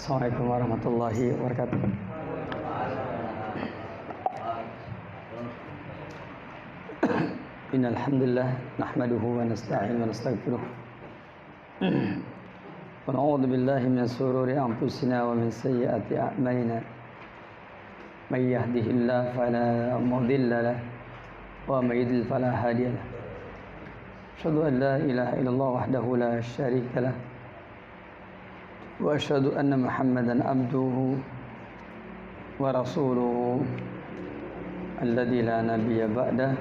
Assalamualaikum warahmatullahi wabarakatuh. Innal hamdalillah nahmaduhu wa nasta'inuhu wa nastaghfiruh. Wa na'udzu billahi min shururi anfusina wa min sayyiati a'malina. May yahdihillahu fala mudilla lahu wa may yudlil fala hadiya lahu. Asyhadu an la ilaha illallah wahdahu la syarika lahu. Wa asyhadu anna Muhammadan abduhu wa rasuluhu alladzi la nabiyya ba'dah.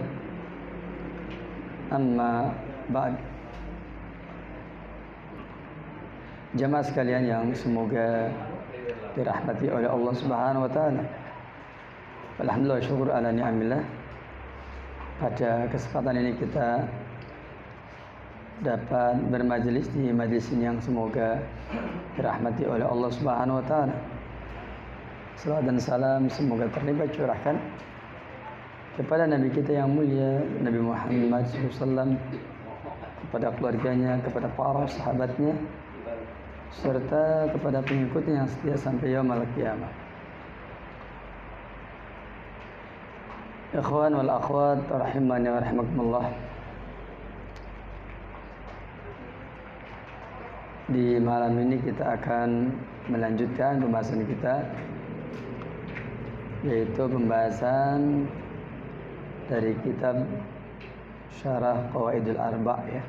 Amma ba'd. Jamaah sekalian yang semoga dirahmati oleh Allah Subhanahu wa taala. Alhamdulillah syukur ala ni'amillah. Pada kesempatan ini kita dapat bermajelis di majelis ini yang semoga dirahmati oleh Allah Subhanahu wa taala. Salawat dan salam semoga terlibat curahkan kepada Nabi kita yang mulia Nabi Muhammad SAW, kepada keluarganya, kepada para sahabatnya, serta kepada pengikutnya yang setia sampai yaumul qiyamah. Ikhwan wal akhwat rahimani wa rahimakumullah. Di malam ini kita akan melanjutkan pembahasan kita, yaitu pembahasan dari kitab Syarah Qawaidul Arba' ya.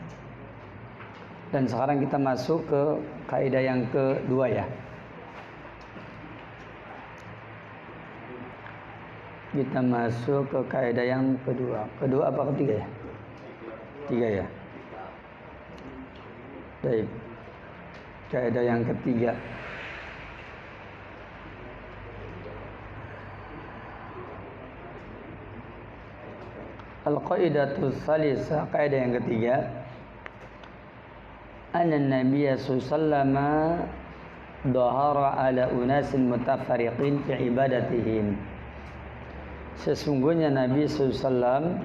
Dan sekarang kita masuk ke kaidah yang kedua ya. Kita masuk ke kaidah yang kedua. Kedua apa ketiga ya? Tiga ya. Baik. Kaidah yang ketiga. Al-qaidatu tsalitsah, kaidah yang ketiga. Anna Nabiy sallallahu dhahara ala unasin mutafariqin fi ibadatihim. Sesungguhnya Nabi sallallahu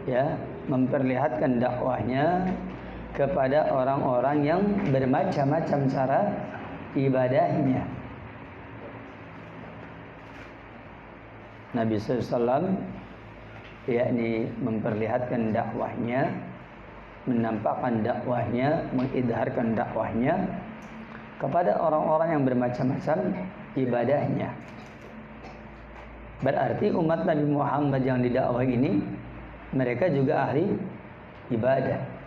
ya memperlihatkan dakwahnya kepada orang-orang yang bermacam-macam cara ibadahnya. Nabi SAW yakni memperlihatkan dakwahnya, menampakkan dakwahnya, mengidharkan dakwahnya kepada orang-orang yang bermacam-macam ibadahnya. Berarti umat Nabi Muhammad yang didakwah ini mereka juga ahli ibadah.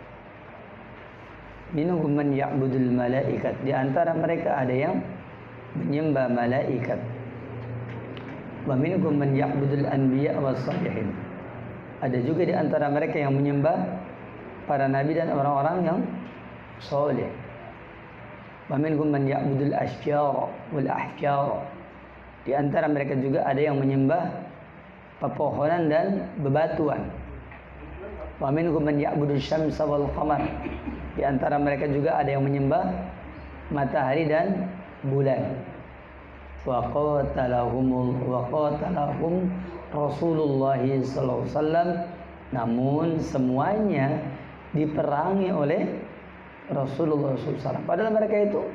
Minhum man ya'budul malaikat, di antara mereka ada yang menyembah malaikat. Wa minhum man ya'budul anbiya was salihin. Ada juga di antara mereka yang menyembah para nabi dan orang-orang yang saleh. Wa minhum man ya'budul asyjar wal ahjar. Di antara mereka juga ada yang menyembah pepohonan dan bebatuan. Wa minhum man ya'budul syamsa wal qamar. Di antara mereka juga ada yang menyembah matahari dan bulan. Wa qatalahum Rasulullah sallallahu alaihi wasallam. Namun semuanya diperangi oleh Rasulullah SAW. Padahal mereka itu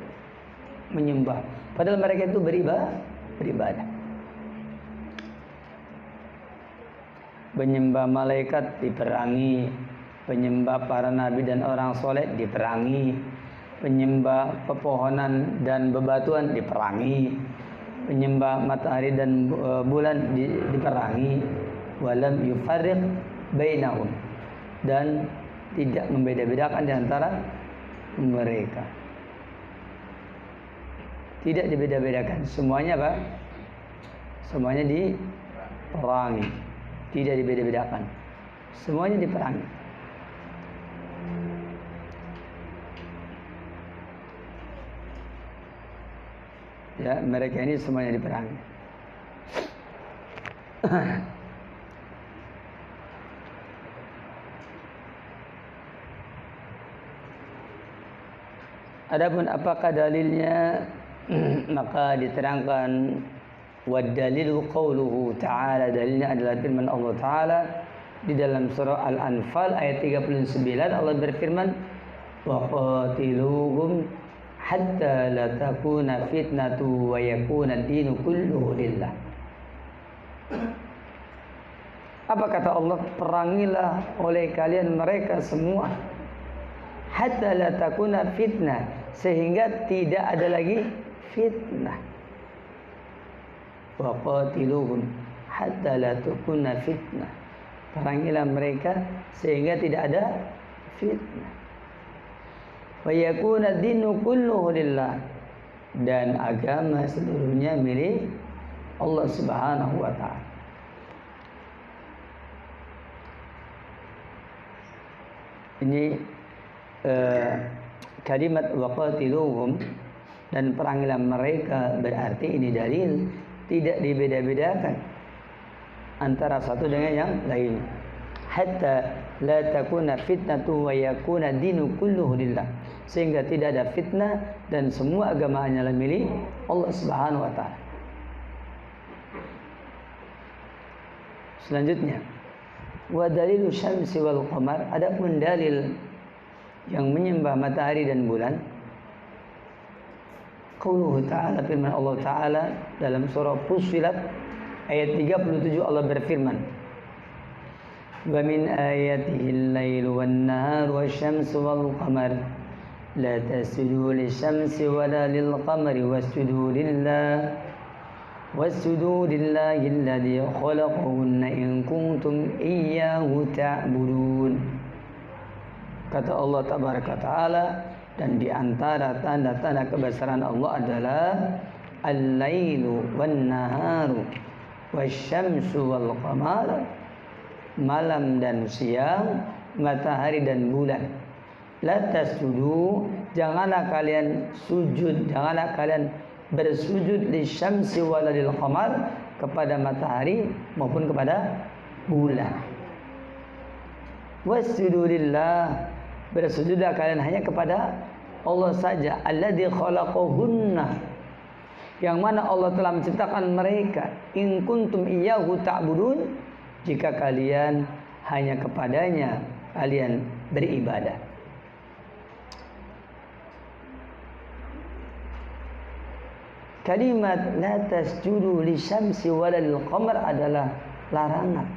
menyembah, padahal mereka itu beribadah. Menyembah malaikat diperangi, penyembah para nabi dan orang soleh diperangi, penyembah pepohonan dan bebatuan diperangi, penyembah matahari dan bulan diperangi. Walam yufarriq bainahum, dan tidak membeda-bedakan di antara mereka. Tidak dibeda-bedakan, semuanya apa? Semuanya diperangi, tidak dibeda-bedakan, semuanya diperangi. Ya, mereka ini semuanya diperangi. Adapun apakah dalilnya? Maka diterangkan wa dalilu qauluhu ta'ala, dalilnya adalah firman Allah Ta'ala di dalam surah Al-Anfal ayat 39. Allah berfirman wa qatiluhum hatta la takuna fitnatu wa yakuna ad-dinu kulluhu lillah. Apa kata Allah? Perangilah oleh kalian mereka semua hatta la takuna fitnah, sehingga tidak ada lagi fitnah. Wa qatiluhum hatta la takuna fitnah. Perangilah mereka sehingga tidak ada fitnah. Wa yakuna ad-dinu kulluhu lillah, dan agama seluruhnya milik Allah Subhanahu wa taala. Ini kalimat waqatiluhum dan perangilah mereka, berarti ini dalil tidak dibeda-bedakan antara satu dengan yang lain. Hatta la takuna fitnatu wa yakuna dinu kulluhu lillah, sehingga tidak ada fitnah dan semua agama hanyalah milik Allah Subhanahu wa taala. Selanjutnya, wa dalilu syamsi wal qamar, adapun dalil yang menyembah matahari dan bulan, qauluhu ta'ala, firman Allah Ta'ala dalam surah Fussilat ayat 37, Allah berfirman, wa min ayatihi al-lailu wan-naharu wasyamsu wal qamar la tasjudu lisyamsi wala lil-qamari wasjudu lillahi alladhi khalaqahunna in kuntum iyyahu ta'budun. Kata Allah tabaraka ta'ala, dan di antara tanda-tanda kebesaran Allah adalah al-lailu wan-naharu wasyamsu wal qamar, malam dan siang, matahari dan bulan. La tasjudu, janganlah kalian sujud, janganlah kalian bersujud li syamsi wala lil qamar, kepada matahari maupun kepada bulan. Wasjudu lillah, bersujudlah kalian hanya kepada Allah saja, alladzi khalaqahunna, yang mana Allah telah menciptakan mereka, in kuntum iyyahu ta'budun, jika kalian hanya kepadanya kalian beribadah. Kalimat la tasjudu lisyamsi wala lil qamar adalah larangan,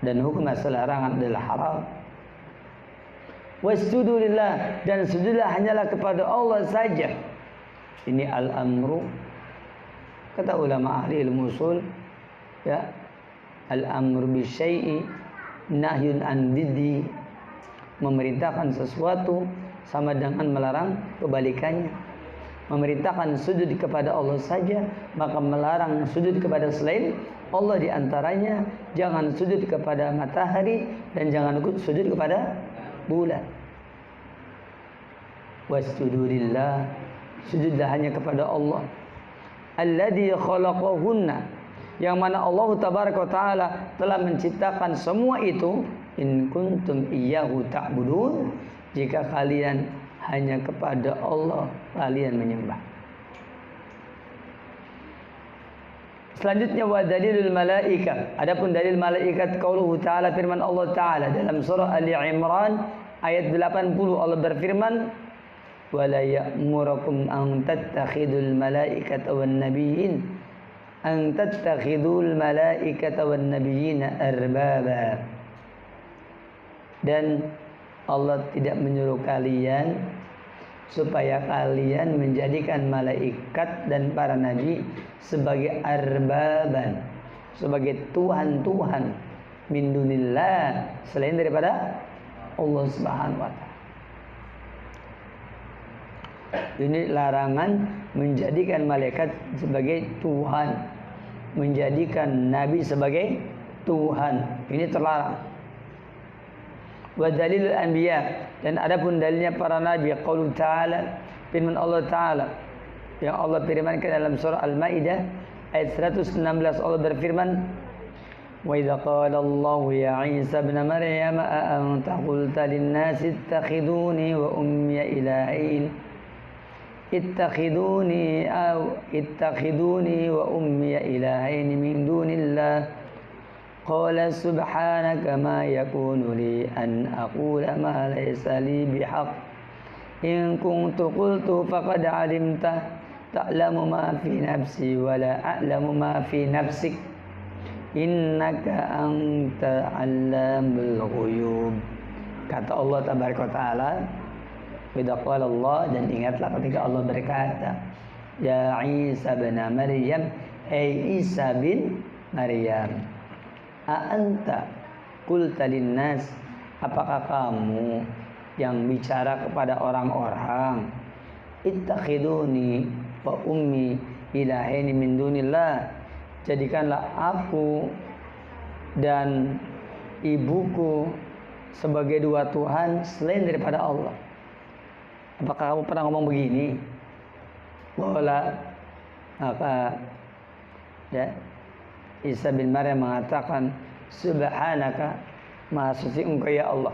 dan hukum asal larangan adalah haram. Wasjudu lillah, dan sujudlah hanyalah kepada Allah saja. Ini al-amru, kata ulama ahli ilmu usul, ya, al-amru bisyai'i nahyun an diddi, memerintahkan sesuatu sama dengan melarang kebalikannya. Memerintahkan sujud kepada Allah saja, maka melarang sujud kepada selain Allah, di antaranya jangan sujud kepada matahari dan jangan sujud kepada bulan. Wasjudu lillah, sujudlah hanya kepada Allah, alladzi khalaqahunna, yang mana Allah tabaraka wa taala telah menciptakan semua itu, in kuntum iyyahu ta'budun, jika kalian hanya kepada Allah kalian menyembah. Selanjutnya, wa dalilul malaika, adapun dalil malaikat, qauluhu ta'ala, firman Allah Ta'ala dalam surah Ali Imran ayat 80, Allah berfirman, wa la ya'murukum an tattakhidul malaikata wan nabiyyin arbaba, dan Allah tidak menyuruh kalian supaya kalian menjadikan malaikat dan para nabi sebagai arbaban, sebagai tuhan-tuhan, min dunillah, selain daripada Allah Subhanahu wa taala. Ini larangan menjadikan malaikat sebagai Tuhan, menjadikan nabi sebagai Tuhan. Ini terlarang. Wa dalilul anbiya, dan adapun dalilnya para nabi, qaulu ta'ala, firman Allah Ta'ala yang Allah firmankan dalam surah Al-Maidah ayat 116, Allah berfirman, wa idza qala Allah ya Isa ibn Maryam a anta qulta lin-nasi ittakhiduni wa ummi ilahin ittakhiduni wa ummi ilahin min dunillah qala subhanaka ma yakunu li an aqula ma laysa li bihaq In kuntu qultu faqad alimta ta'lamu ma fi nafsi wa la a'lamu ma fi nafsik innaka anta 'allamul ghuyub. Kata Allah tabaraka wa taala, qala Allah, dan ingatlah ketika Allah berkata, ya Isa bin Maryam, Isa bin Maryam, a anta qulta linnas, apakah kamu yang bicara kepada orang-orang, ittakhiduni wa ummi ilahaini min dunillah, jadikanlah aku dan ibuku sebagai dua Tuhan selain daripada Allah. Apakah kamu pernah ngomong begini? Qala, maka ya, Isa bin Maryam mengatakan, subhanaka, maha suci engkau ya Allah,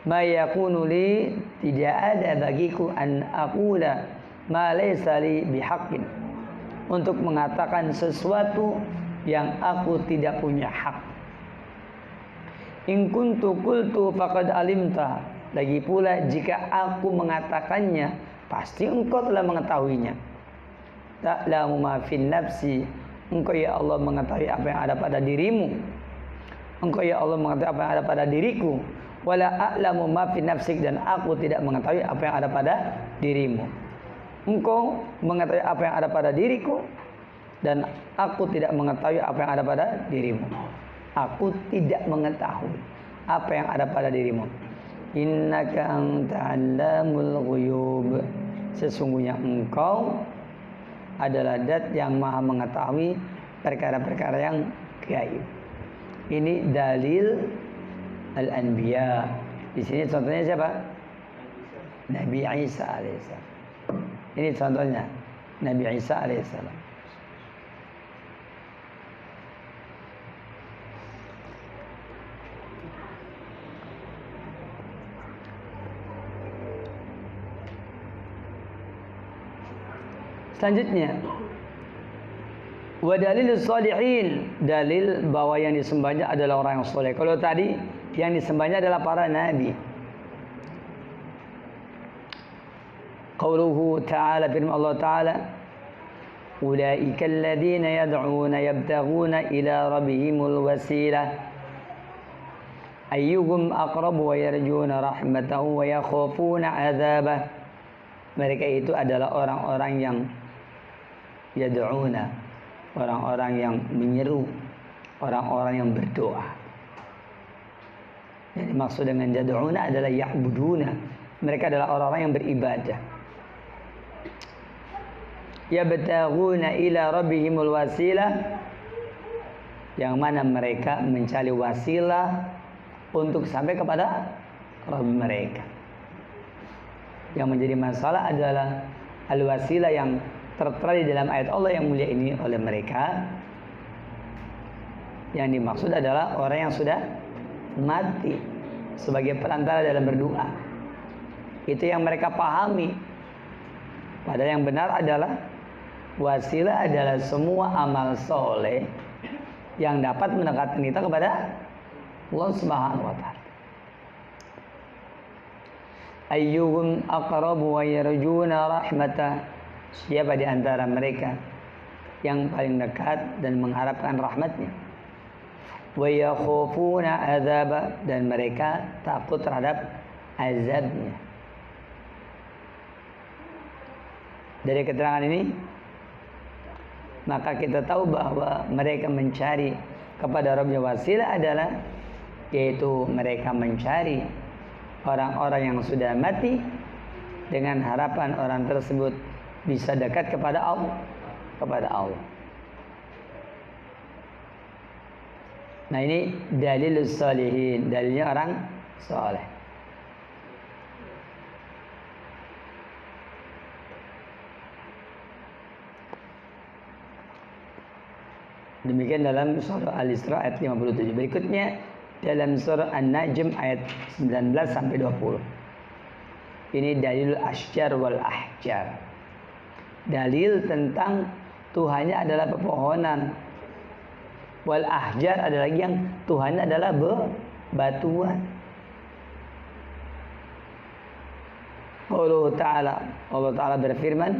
ma yakunu li, tidak ada bagiku an aqula ma laysa li bihaqqin, untuk mengatakan sesuatu yang aku tidak punya hak. In kuntu qultu faqad alimta, lagi pula jika aku mengatakannya pasti engkau telah mengetahuinya. Ta'lamu ma fin nafsi, engkau ya Allah mengetahui apa yang ada pada dirimu. Engkau ya Allah mengetahui apa yang ada pada diriku. Wala a'lamu ma fi nafsik, dan aku tidak mengetahui apa yang ada pada dirimu. Engkau mengetahui apa yang ada pada diriku, dan aku tidak mengetahui apa yang ada pada dirimu. Aku tidak mengetahui apa yang ada pada dirimu. Innaka anta 'allamul ghuyub, sesungguhnya engkau adalah zat yang maha mengetahui perkara-perkara yang gaib. Ini dalil Al-Anbiya. Di sini contohnya siapa? Nabi Isa alaihissalam. Ini contohnya Nabi Isa alaihissalam. Selanjutnya, wa dalilus shalihin, dalil bahwa yang disembahnya adalah orang yang soleh. Kalau tadi yang disembahnya adalah para nabi. Qauluhu ta'ala, firman Allah ta'ala, ulaika alladhina yad'una yabtaghuna ila rabbihimul wasilah ayyuhum aqrabu wa yarjuna rahmatahu wa yakhafuna 'adzabah. Mereka itu adalah orang-orang yang yad'una, orang-orang yang menyeru, orang-orang yang berdoa. Yang dimaksud dengan yad'una adalah ya'buduna. Mereka adalah orang-orang yang beribadah. Yabtaghuna ila rabbihimul wasilah, yang mana mereka mencari wasilah untuk sampai kepada Rabb mereka. Yang menjadi masalah adalah al-wasilah yang tertera di dalam ayat Allah yang mulia ini oleh mereka. Yang dimaksud adalah orang yang sudah mati sebagai perantara dalam berdoa. Itu yang mereka pahami. Padahal yang benar adalah wasilah adalah semua amal soleh yang dapat mendekatkan kita kepada Allah Subhanahu wa taala. Ayyuhum aqrabu wa yarjuna rahmatah, siapa di antara mereka yang paling dekat dan mengharapkan rahmatnya. Wa yakhufuna adzaba, dan mereka takut terhadap azabnya. Dari keterangan ini maka kita tahu bahwa mereka mencari kepada Rabbnya wasilah adalah, yaitu mereka mencari orang-orang yang sudah mati dengan harapan orang tersebut bisa dekat kepada Allah, Nah, ini dalilus shalihin, dalilnya orang soleh. Demikian dalam surah Al-Isra ayat 57. Berikutnya dalam surah An-Najm ayat 19 sampai 20. Ini dalil asyjar wal ahjar. Dalil tentang Tuhannya adalah pepohonan. Wal ahjar ada lagi yang Tuhannya adalah batuan. Allah Ta'ala, Allah Ta'ala berfirman,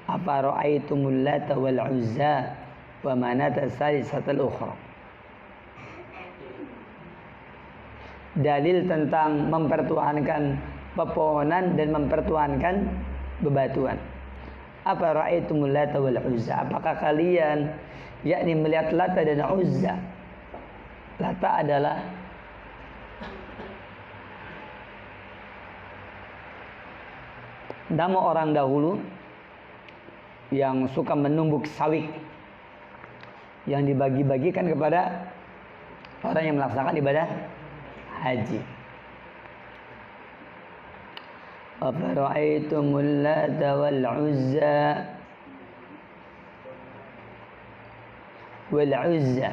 "Afara'aitumul Lata wal Uzza wa manata salisatal ukhra." Dalil tentang mempertuhankan pepohonan dan mempertuhankan bebatuan. Afara'aitumul Lata wal Uzza, apakah kalian yakni melihat Lata dan Uzza? Lata adalah nama orang dahulu yang suka menumbuk sawit yang dibagi-bagikan kepada orang yang melaksanakan ibadah haji. Afara'aitumul Lata wal Uzza wal Uzza.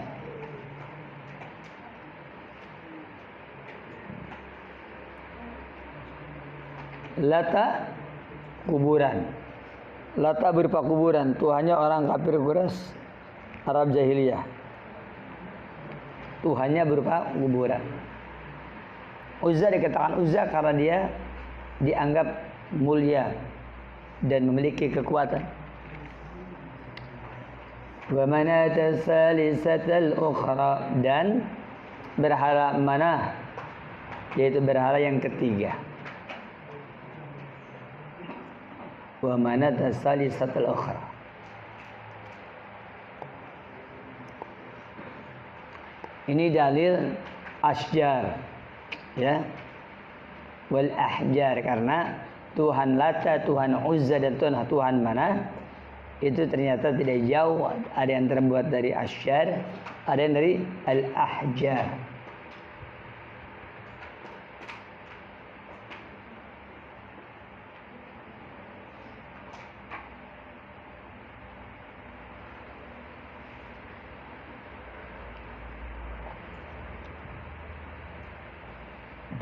Lata kuburan. Lata berupa kuburan, Tuhannya orang kafir Quraisy Arab jahiliyah. Tuhannya berupa kuburan. Uzza dikatakan Uzza karena dia dianggap mulia dan memiliki kekuatan. Wa manata salisatal ukhra, dan berhala Manah, yaitu berhala yang ketiga. Wa manata salisatal ukhra. Ini dalil asjar, ya, wal ahjar, karena Tuhan Lata, Tuhan Uzza, dan Tuhan Manah itu ternyata tidak jauh. Ada yang terbuat dari asjar, ada yang dari al-ahjar.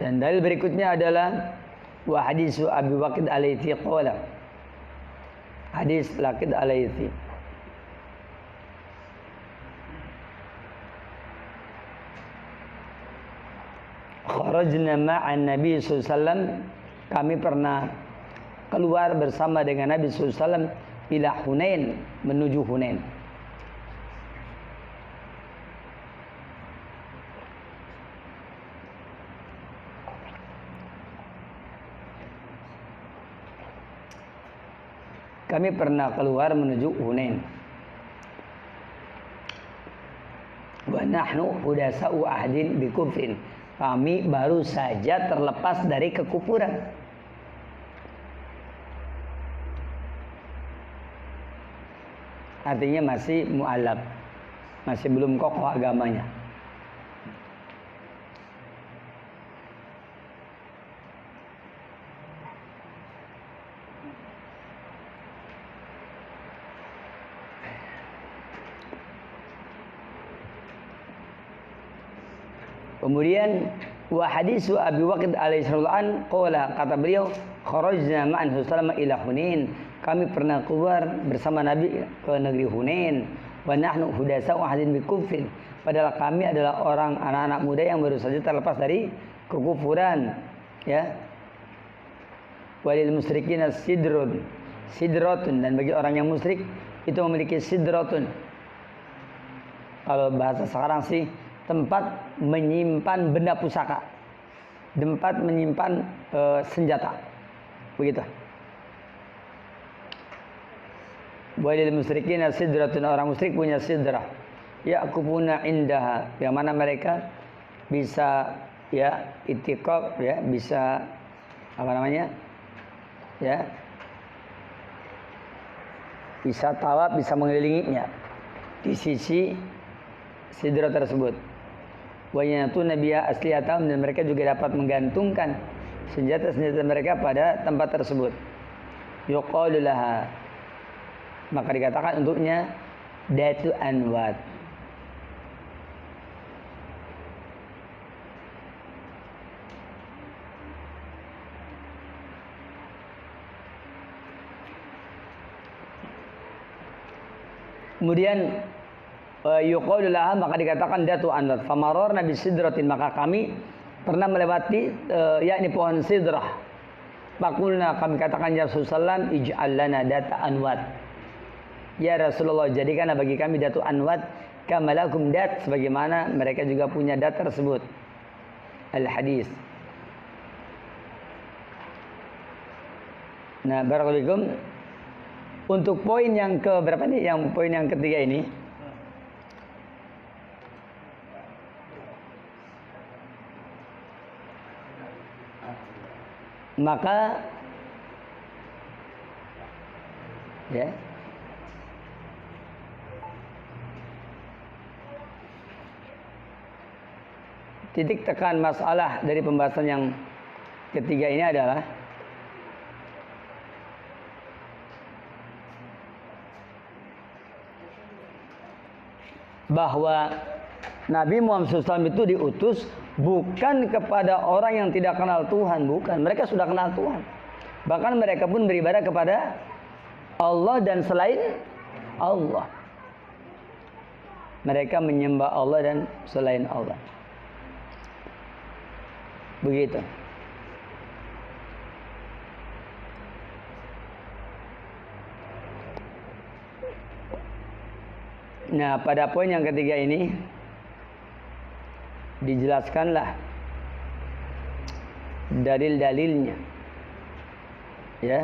Dan dalil berikutnya adalah wa hadisu Abi Waqid Al-Laythi qala. Hadis Laqid Al-Laythi. Kharajna ma'an Nabi sallallahu alaihi wasallam, kami pernah keluar bersama dengan Nabi sallallahu alaihi wasallam ila Hunain, menuju Hunain. Kami pernah keluar menuju Hunain. Wa nahnu hudasa'u ahdin bi kufrin. Kami baru saja terlepas dari kekufuran. Artinya masih mu'alaf, masih belum kokoh agamanya. Kemudian wa hadisu Abi Waqid alaihi salam qala, kata beliau, kharajna ma'an Rasulullah ila Hunain, kami pernah keluar bersama Nabi ke negeri Hunain. Wa nahnu hudasa'u ahdin bi kufrin, padahal kami adalah orang anak-anak muda yang baru saja terlepas dari kekufuran, ya. Walil musyrikina sidratun, dan bagi orang yang musyrik itu memiliki sidratun. Kalau bahasa sekarang sih tempat menyimpan benda pusaka, tempat menyimpan senjata, begitu. Walil musyrikin sidratun, orang musyrik punya sidrah, yaqufuna indaha, yang mana mereka bisa, ya, itikaf, ya, bisa apa namanya, ya, bisa tawaf, bisa mengelilinginya di sisi sidrah tersebut. Wa yanatuna biha aslihatam, dan mereka juga dapat menggantungkan senjata-senjata mereka pada tempat tersebut. Yuqalu laha, maka dikatakan untuknya Datu Anwat. Kemudian yuqalu laha, maka dikatakan Datu Anwat. Famaror Nabi sidratin, maka kami pernah melewati yakni pohon sidrah. Fakulna, kami katakan ya Rasulullah, ij'al lana data anwat. Ya Rasulullah, jadikanlah bagi kami datu anwat kamalakum dat, sebagaimana mereka juga punya dat tersebut. Al-hadis. Nah, barakallahu. Untuk poin yang ke berapa nih? Yang poin yang ketiga ini. Maka ya, titik tekan masalah dari pembahasan yang ketiga ini adalah bahwa Nabi Muhammad SAW itu diutus bukan kepada orang yang tidak kenal Tuhan, bukan. Mereka sudah kenal Tuhan. Bahkan mereka pun beribadah kepada Allah dan selain Allah. Mereka menyembah Allah dan selain Allah. Begitu. Nah, pada poin yang ketiga ini dijelaskanlah dalil-dalilnya, ya.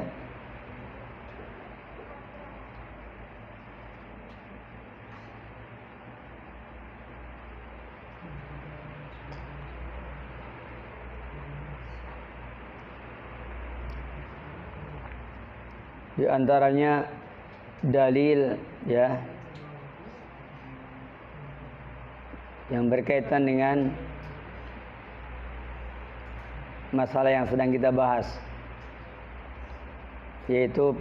Di antaranya dalil, ya, yang berkaitan dengan masalah yang sedang kita bahas, yaitu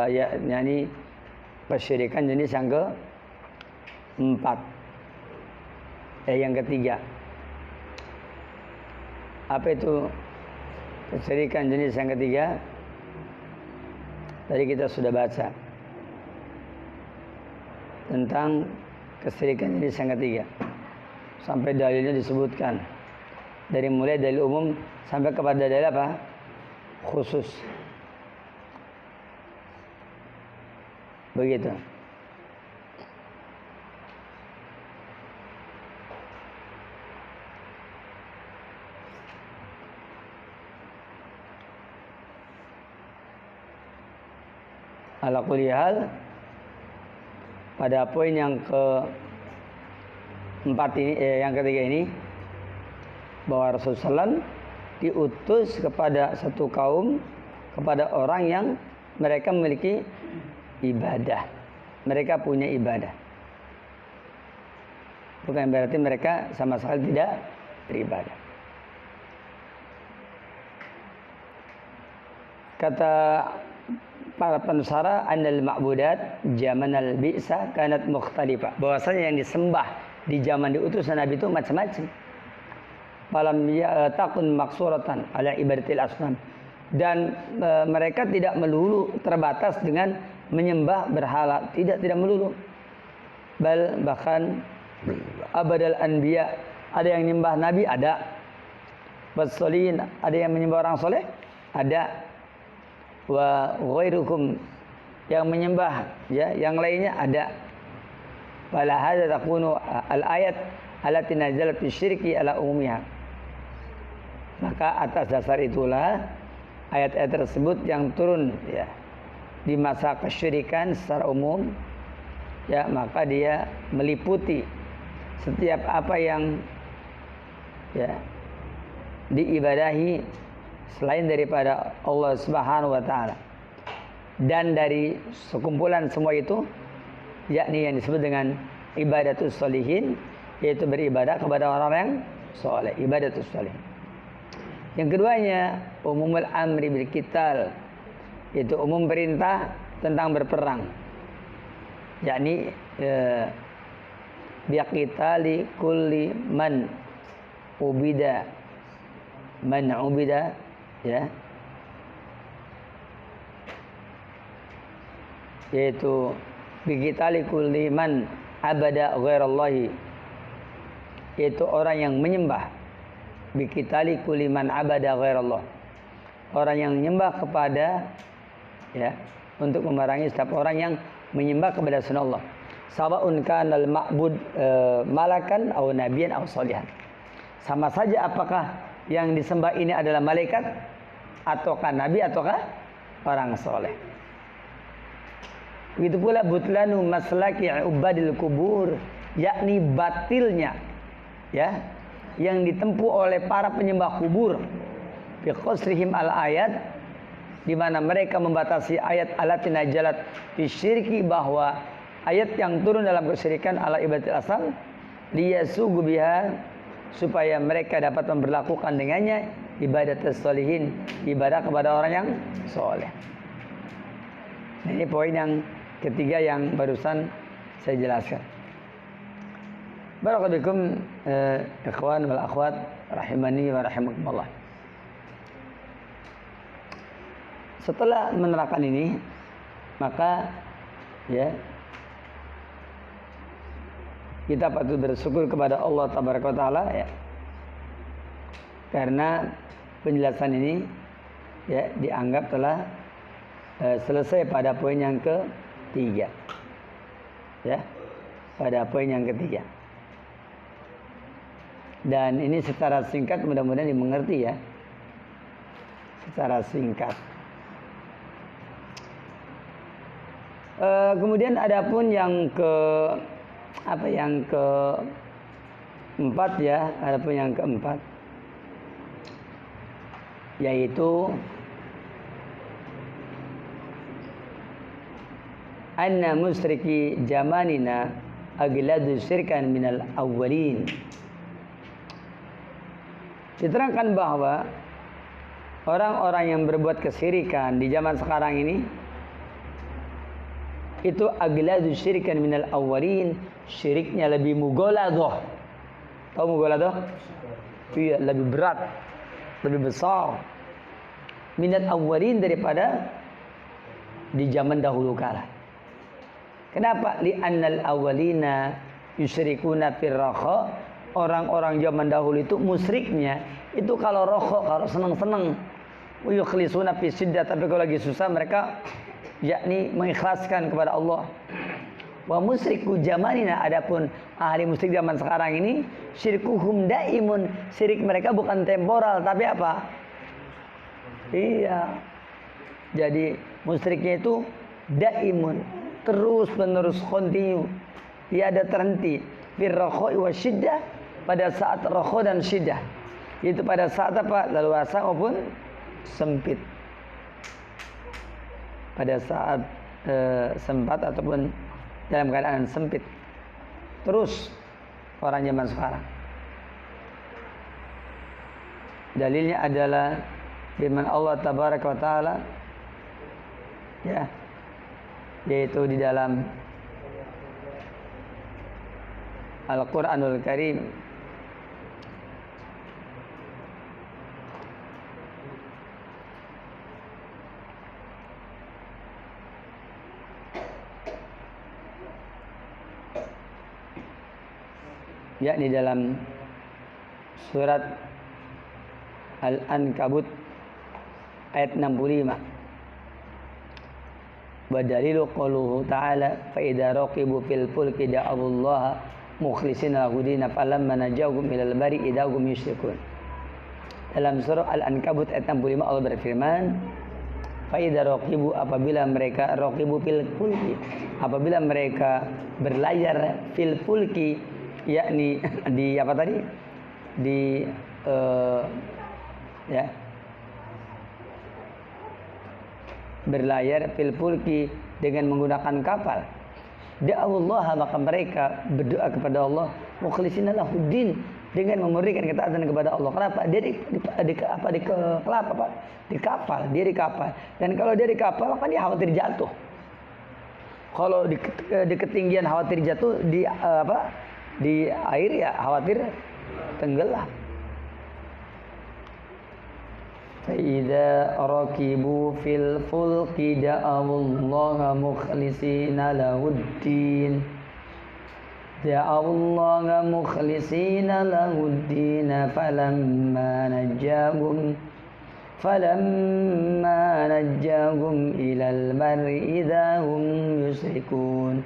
yakni kesyirikan jenis yang keempat, yang ketiga. Apa itu kesyirikan jenis yang ketiga? Tadi kita sudah baca tentang kesyirikan jenis yang ketiga. Sampai dalilnya disebutkan. Dari mulai dalil umum sampai kepada dalil apa? Khusus. Begitu. Ala kulli hal, pada poin yang keempat ini, yang ketiga ini, bahwa Rasulullah SAW diutus kepada satu kaum, kepada orang yang mereka memiliki ibadah, mereka punya ibadah. Bukan berarti mereka sama sekali tidak beribadah. Kata para penusara, annal ma'budat zamanal bi'sa kanat mukhtalifah, bahwasanya yang disembah di zaman diutusnya Nabi itu macam-macam. Falam takun maksuratan ala ibadatil asnam, dan mereka tidak melulu terbatas dengan menyembah berhala, tidak melulu. Bahkan abadal anbiya, ada yang menyembah nabi, ada. Wassolihin, ada yang menyembah orang soleh, ada. Wa ghairukum, yang menyembah, ya, yang lainnya ada. Wala hadza takunu al-ayat allati nazalat fi syirki ala umumiha. Maka atas dasar itulah ayat-ayat tersebut yang turun, ya, di masa kesyirikan secara umum, ya, maka dia meliputi setiap apa yang, ya, diibadahi selain daripada Allah Subhanahu wa taala. Dan dari sekumpulan semua itu, yakni yang disebut dengan ibadatus sholihin, yaitu beribadah kepada orang yang soleh, ibadatus sholihin. Yang keduanya, umumul amri bil qital, yaitu umum perintah tentang berperang, yakni biqitali kulli man ubida, ya, yaitu biqitali kulli man abada ghairallahi, yaitu orang yang menyembah, biqitali kulli man abada ghairallah, orang yang menyembah kepada, ya, untuk memerangi setiap orang yang menyembah kepada selain Allah. Sawa'un kanal ma'bud malakan atau nabiyan atau solihan. Sama saja apakah yang disembah ini adalah malaikat ataukah nabi ataukah orang soleh. Begitu pula butlanu maslaki ubadil kubur, yakni batilnya, ya, yang ditempuh oleh para penyembah kubur bi qasrihim al ayat, di mana mereka membatasi ayat alatina jalat fi syirki, bahwa ayat yang turun dalam kesyirikan ala ibadatil asal liyasugu biha, supaya mereka dapat memperlakukan dengannya ibadat sholihin, ibadah kepada orang yang soleh. Nah, ini poin yang ketiga yang barusan saya jelaskan. Barakallahu fikum ikhwan wal akhwat rahimani wa rahimakumullah. Setelah menerangkan ini, maka ya kita patut bersyukur kepada Allah Tabaraka wa Ta'ala, ya, karena penjelasan ini, ya, dianggap telah selesai pada poin yang ketiga, ya, pada poin yang ketiga. Dan ini secara singkat mudah-mudahan dimengerti, ya, secara singkat. Kemudian adapun yang yang keempat, ya, adapun yang keempat, yaitu anna musyriki jamanina agladu syirkan minal awwalin. Diterangkan bahwa orang-orang yang berbuat kesyirikan di zaman sekarang ini itu agladu syirikan minal awwalin, syiriknya lebih mughaladah. Tahu mughaladah? Iya, lebih berat, lebih besar minal awwalin daripada di zaman dahulu kala. Kenapa? Li'annal awwalina yusyrikuna fir rakha. Orang-orang zaman dahulu itu musyriknya itu kalau rokok, kalau senang-senang. Wa yukhlisuna fi syiddah, tapi kalau lagi susah mereka yakni mengikhlaskan kepada Allah. Wa musyriku zamanina, adapun ahli musyrik zaman sekarang ini syirkuhum daimun, syirik mereka bukan temporal tapi apa? Iya. Jadi musyriknya itu daimun, terus menerus, continue, tiada terhenti. Fir rakhai wa syiddah, pada saat rakha dan syiddah, yaitu pada saat apa? Leluasa maupun sempit. Pada saat sempat ataupun dalam keadaan sempit, terus orang zaman sekarang. Dalilnya adalah firman Allah Tabaraka wa Ta'ala, ya, yaitu di dalam Al-Quranul Karim, yakni dalam surat Al-Ankabut ayat 65. Wa dalilu qauluhu ta'ala fa idza raqibu fil fulki da'allaha mukhlishina lahu din falamma najahum ilal bari idahum yusyrikun. Dalam surah Al-Ankabut ayat 65 Allah berfirman, fa idza raqibu, apabila mereka raqibu fil fulki, apabila mereka berlayar fil fulki, yakni di apa tadi? Di ya, berlayar fil fulki dengan menggunakan kapal. Da'awullah, maka mereka berdoa kepada Allah mukhlishina lahuddin, dengan memurnikan ketaatan kepada Allah. Kenapa? Dia di kapal, dia di kapal. Dan kalau dia di kapal kan dia khawatir jatuh. Kalau di ketinggian khawatir jatuh, di air ya khawatir tenggelam. Fa'idha rakibu fil fulki da'awullaha mukhlishina lahuddin. Da'awullaha mukhlishina lahuddin falamma najahum falamma najjahum ilal barri idahum yusyrikun.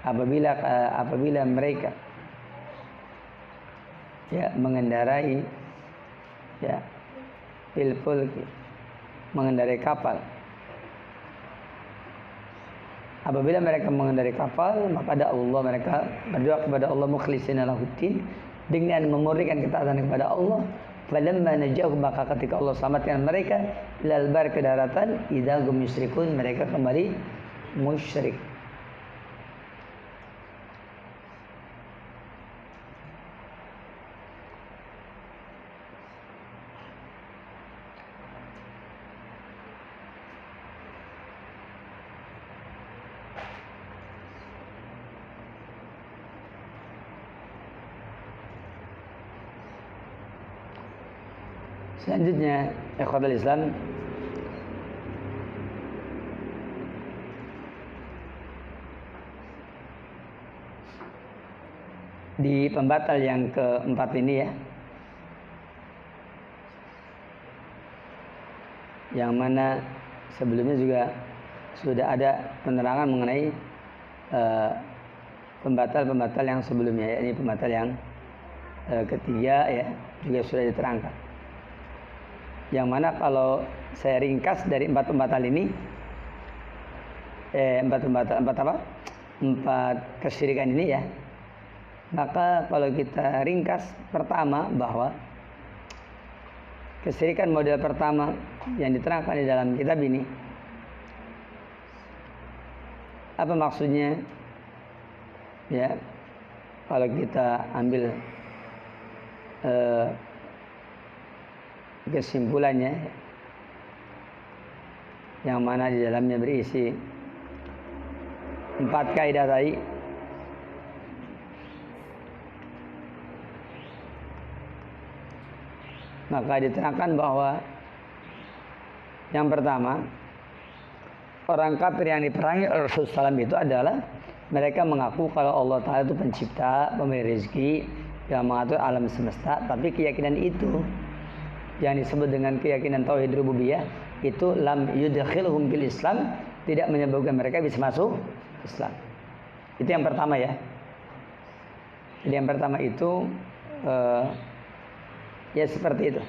Apabila mereka mengendarai fil fulki, mengendarai kapal. Apabila mereka mengendarai kapal, maka mereka berdoa kepada Allah mukhlishina lahuddin, dengan memurnikan ketaatan kepada Allah. Falamma najahum, maka ketika Allah selamatkan mereka ilal bar, ke daratan, idahum yusyrikun, mereka kembali musyrik. Selanjutnya, ikhwatul Islam, di pembatal yang keempat ini yang mana sebelumnya juga sudah ada penerangan mengenai pembatal-pembatal yang sebelumnya, yakni pembatal yang ketiga juga sudah diterangkan. Yang mana kalau saya ringkas dari empat pembatal ini, empat kesyirikan ini maka kalau kita ringkas, pertama bahwa kesyirikan model pertama yang diterangkan di dalam kitab ini, apa maksudnya? Kalau kita ambil kesimpulannya, yang mana di dalamnya berisi 4 kaidah tadi. Maka diterangkan bahwa yang pertama, orang kafir yang diperangi oleh Rasulullah SAW itu adalah mereka mengaku kalau Allah Ta'ala itu pencipta, pemberi rezeki, yang mengatur alam semesta. Tapi keyakinan itu yang disebut dengan keyakinan tauhid rububiyah itu lam yudkhilhum fil Islam, tidak menyebabkan mereka bisa masuk Islam. Itu yang pertama Jadi yang pertama itu seperti itu.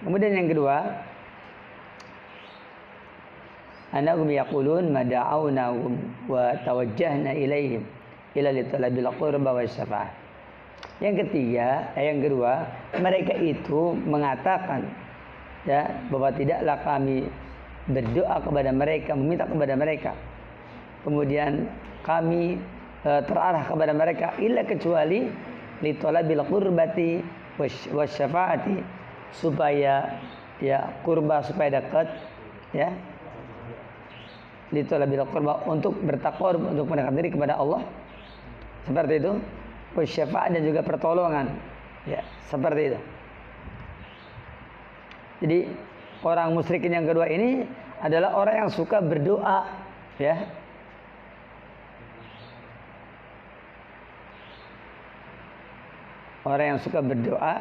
Kemudian yang kedua, annahum yaqulun ma da'awnahum wa tawajjahna ilaihim ila litalabil qurba wa syafa'ah. Yang ketiga, yang kedua, mereka itu mengatakan bahwa tidaklah kami berdoa kepada mereka, meminta kepada mereka, kemudian kami terarah kepada mereka illa kecuali litalabil qurbati wasyafaati, supaya kurba, supaya dekat litalabil qurba, untuk bertakwa, untuk mendekat diri kepada Allah, seperti itu. Syafaat dan juga pertolongan, seperti itu. Jadi orang musyrikin yang kedua ini adalah orang yang suka berdoa, orang yang suka berdoa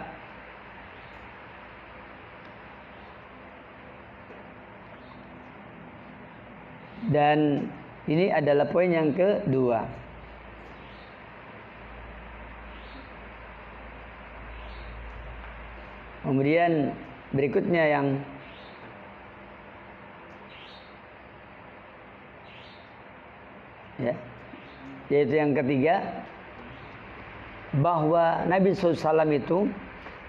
dan ini adalah poin yang kedua. Kemudian berikutnya yang yaitu yang ketiga, bahwa Nabi SAW itu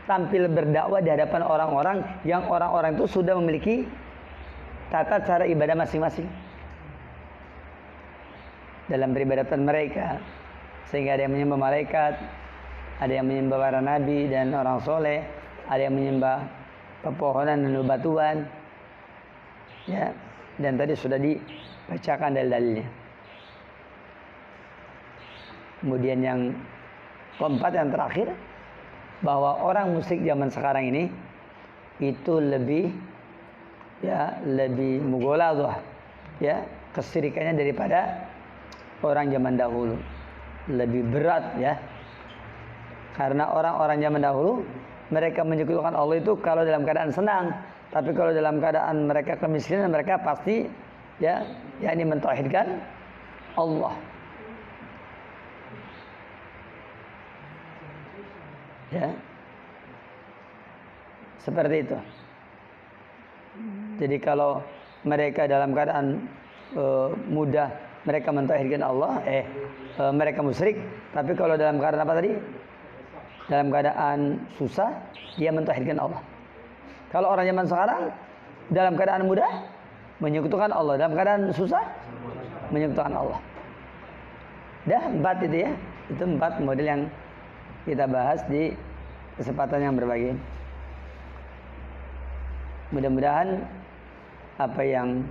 tampil berdakwah di hadapan orang-orang yang orang-orang itu sudah memiliki tata cara ibadah masing-masing dalam peribadatan mereka, sehingga ada yang menyembah malaikat, ada yang menyembah para nabi dan orang soleh, ada yang menyembah pepohonan dan batuan, dan tadi sudah dibacakan dalil-dalilnya. Kemudian yang keempat, yang terakhir, bahwa orang musyrik zaman sekarang ini itu lebih mughaladhah, kesyirikannya daripada orang zaman dahulu, lebih berat, Karena orang-orang zaman dahulu mereka menyekutukan Allah itu kalau dalam keadaan senang, tapi kalau dalam keadaan mereka kemiskinan mereka pasti yakni mentauhidkan Allah. Ya. Seperti itu. Jadi kalau mereka dalam keadaan mudah mereka mentauhidkan Allah, mereka musyrik, tapi kalau dalam keadaan apa tadi? Dalam keadaan susah dia mentauhidkan Allah. Kalau orang zaman sekarang dalam keadaan mudah menyekutukan Allah, dalam keadaan susah menyekutukan Allah. Dah 4 itu ya. Itu 4 model yang kita bahas di kesempatan yang berbagi. Mudah-mudahan apa yang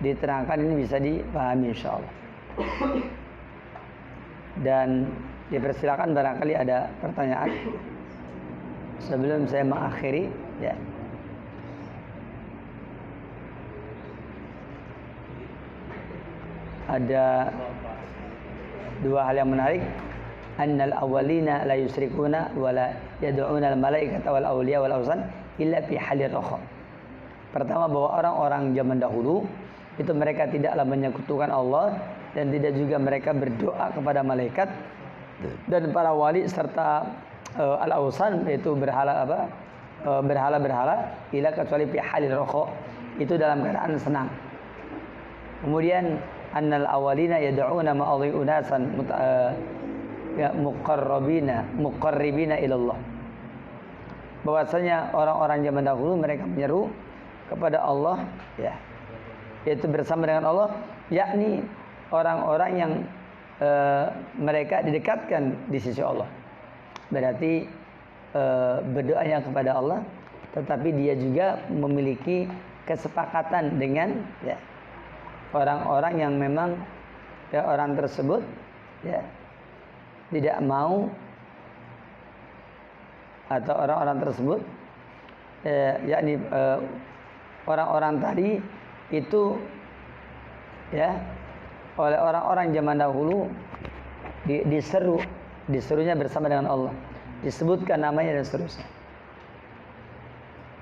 diterangkan ini bisa dipahami insyaallah. Dan dipersilakan barangkali ada pertanyaan sebelum saya mengakhiri ya. Ada 2 hal yang menarik. Annal awwalina la yusyrikuna wa la yad'una al malaikata wal awliya wal awsan illa fi halir rakha. Pertama, bahwa orang-orang zaman dahulu itu mereka tidaklah menyekutukan Allah dan tidak juga mereka berdoa kepada malaikat dan para wali serta al-awsan, yaitu berhala-berhala, ila kecuali fi halir rakha, itu dalam keadaan senang. Kemudian annal awwalina yad'una ma'adhi unasan muqarribina ilallah. Bahwasanya orang-orang zaman dahulu mereka menyeru kepada Allah ya, yaitu bersama dengan Allah, yakni orang-orang yang mereka didekatkan di sisi Allah. Berarti berdoanya kepada Allah, tetapi dia juga memiliki kesepakatan dengan ya, orang-orang yang memang ya, orang tersebut ya, tidak mau, atau orang-orang tersebut yakni orang-orang tadi itu ya oleh orang-orang zaman dahulu diserunya bersama dengan Allah, disebutkan namanya dan seterusnya.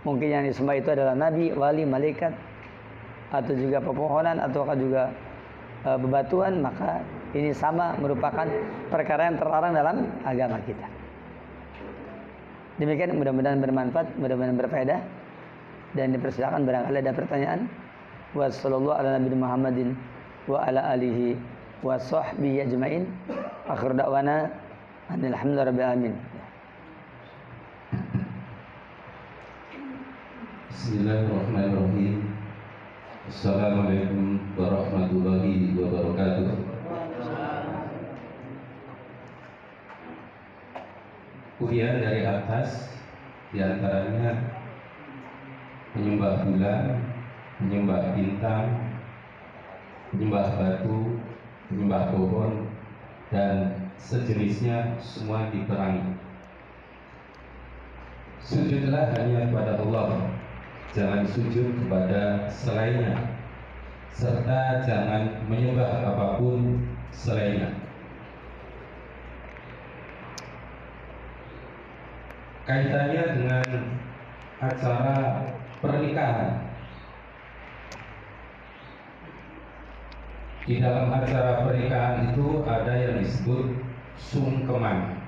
Mungkin yang disembah itu adalah nabi, wali, malaikat, atau juga pepohonan, atau juga bebatuan. Maka ini sama merupakan perkara yang terlarang dalam agama kita. Demikian, mudah-mudahan bermanfaat, mudah-mudahan berfaedah, dan dipersilakan barangkali ada pertanyaan. Wassallallahu ala nabiyina Muhammadin wa ala alihi wa sahbihi ajmain. Akhir da'wana alhamdulillahi rabbil alamin. Bismillahirrahmanirrahim. Assalamualaikum warahmatullahi wabarakatuh. Kemudian dari atas, diantaranya menyembah bulan, menyembah bintang, menyembah batu, menyembah pohon, dan sejenisnya semua diperangi. Sujudlah hanya kepada Allah, jangan sujud kepada selainnya, serta jangan menyembah apapun selainnya. Kaitannya dengan acara pernikahan. Di dalam acara pernikahan itu ada yang disebut sungkeman.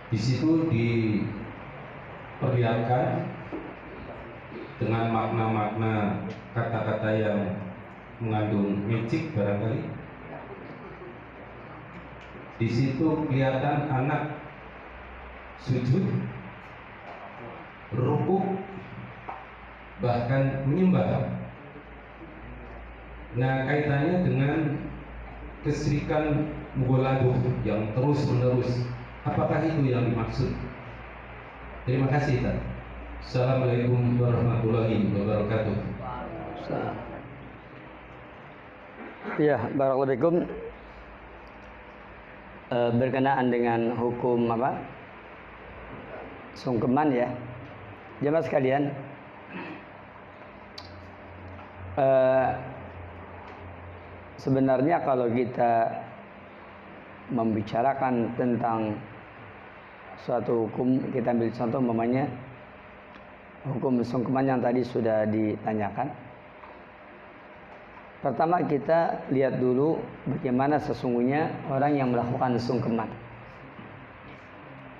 Di situ diperlihatkan dengan makna-makna kata-kata yang mengandung magic barangkali. Di situ kelihatan anak sujud, rukuk, bahkan menyembah. Nah, kaitannya dengan kesyirikan mughalladah yang terus-menerus. Apakah itu yang dimaksud? Terima kasih, Ustaz. Assalamualaikum warahmatullahi wabarakatuh. Ya, barakallahu fikum. Berkenaan dengan hukum sungkeman ya, jemaah sekalian, sebenarnya kalau kita membicarakan tentang suatu hukum, kita ambil contoh umpamanya hukum sungkeman yang tadi sudah ditanyakan. Pertama kita lihat dulu bagaimana sesungguhnya orang yang melakukan sungkeman.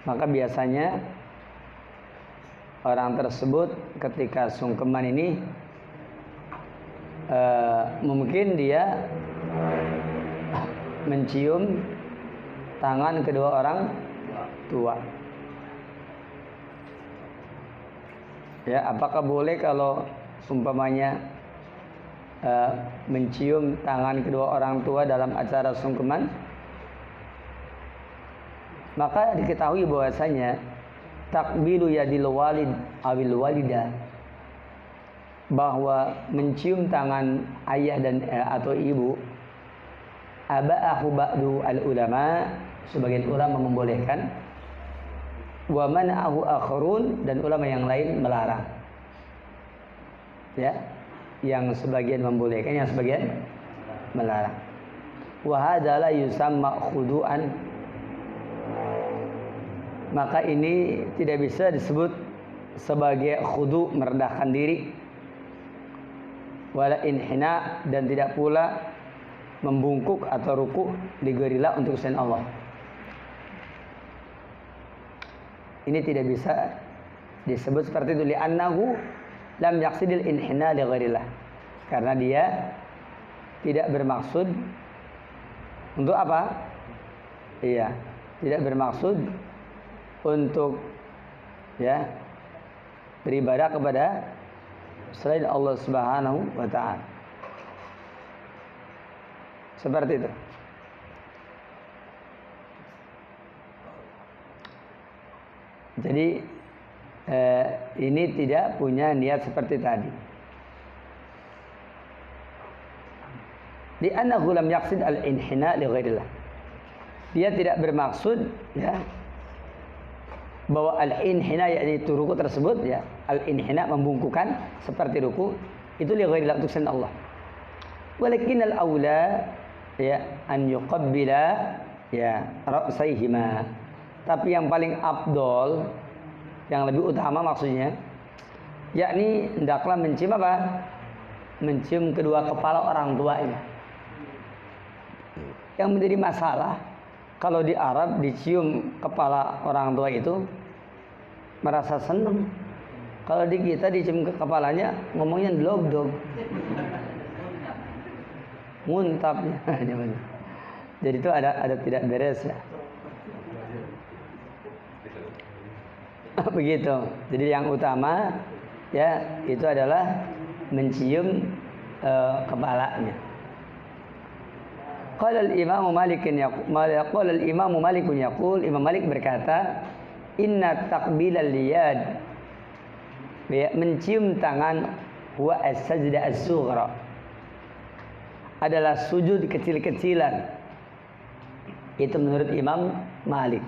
Maka biasanya orang tersebut ketika sungkeman ini mungkin dia mencium tangan kedua orang tua. Ya, apakah boleh kalau umpamanya mencium tangan kedua orang tua dalam acara sungkeman? Maka diketahui bahwasanya takbilu yadil walid awil walidah, bahwa mencium tangan ayah dan atau ibu, aba'ahu ba'du al-ulama, sebagian ulama membolehkan, wa man'ahu akharun, dan ulama yang lain melarang. Ya, yang sebagian membolehkan, yang sebagian melarang. Wa hadza la yusamma khudu'an, maka ini tidak bisa disebut sebagai khudu', merendahkan diri, wala inhina, dan tidak pula membungkuk atau ruku li ghairillah, untuk selain Allah. Ini tidak bisa disebut seperti itu, li'annahu lam yaqsidil inhina li ghairillah, karena dia tidak bermaksud untuk apa? Iya, tidak bermaksud untuk ya beribadah kepada selain Allah Subhanahu wa ta'ala. Seperti itu. Jadi ini tidak punya niat seperti tadi. Li'annahu lam yaqsid al-inhina li ghairillah. Dia tidak bermaksud ya bahwa al-inhina, yakni itu ruku tersebut ya, al-inhina membungkukan seperti ruku itu li ghairillah, untuk selain Allah. Walakin al-aula ya an yuqabbila ya ra'saihima, tapi yang paling afdol, yang lebih utama maksudnya, yakni hendaklah mencium apa? Mencium kedua kepala orang tuanya. Yang menjadi masalah, kalau di Arab dicium kepala orang tua itu merasa senang. Kalau di kita dicium ke kepalanya ngomongnya dog-dog, muntapnya. Jadi itu ada tidak beres ya. Begitu. Jadi yang utama ya itu adalah mencium kepalanya. Qala al-Imam Malik yaqul, Imam Malik berkata, inna taqbilal liyad, mencium tangan, huwa as-sajda as-sughra, adalah sujud kecil-kecilan. Itu menurut Imam Malik.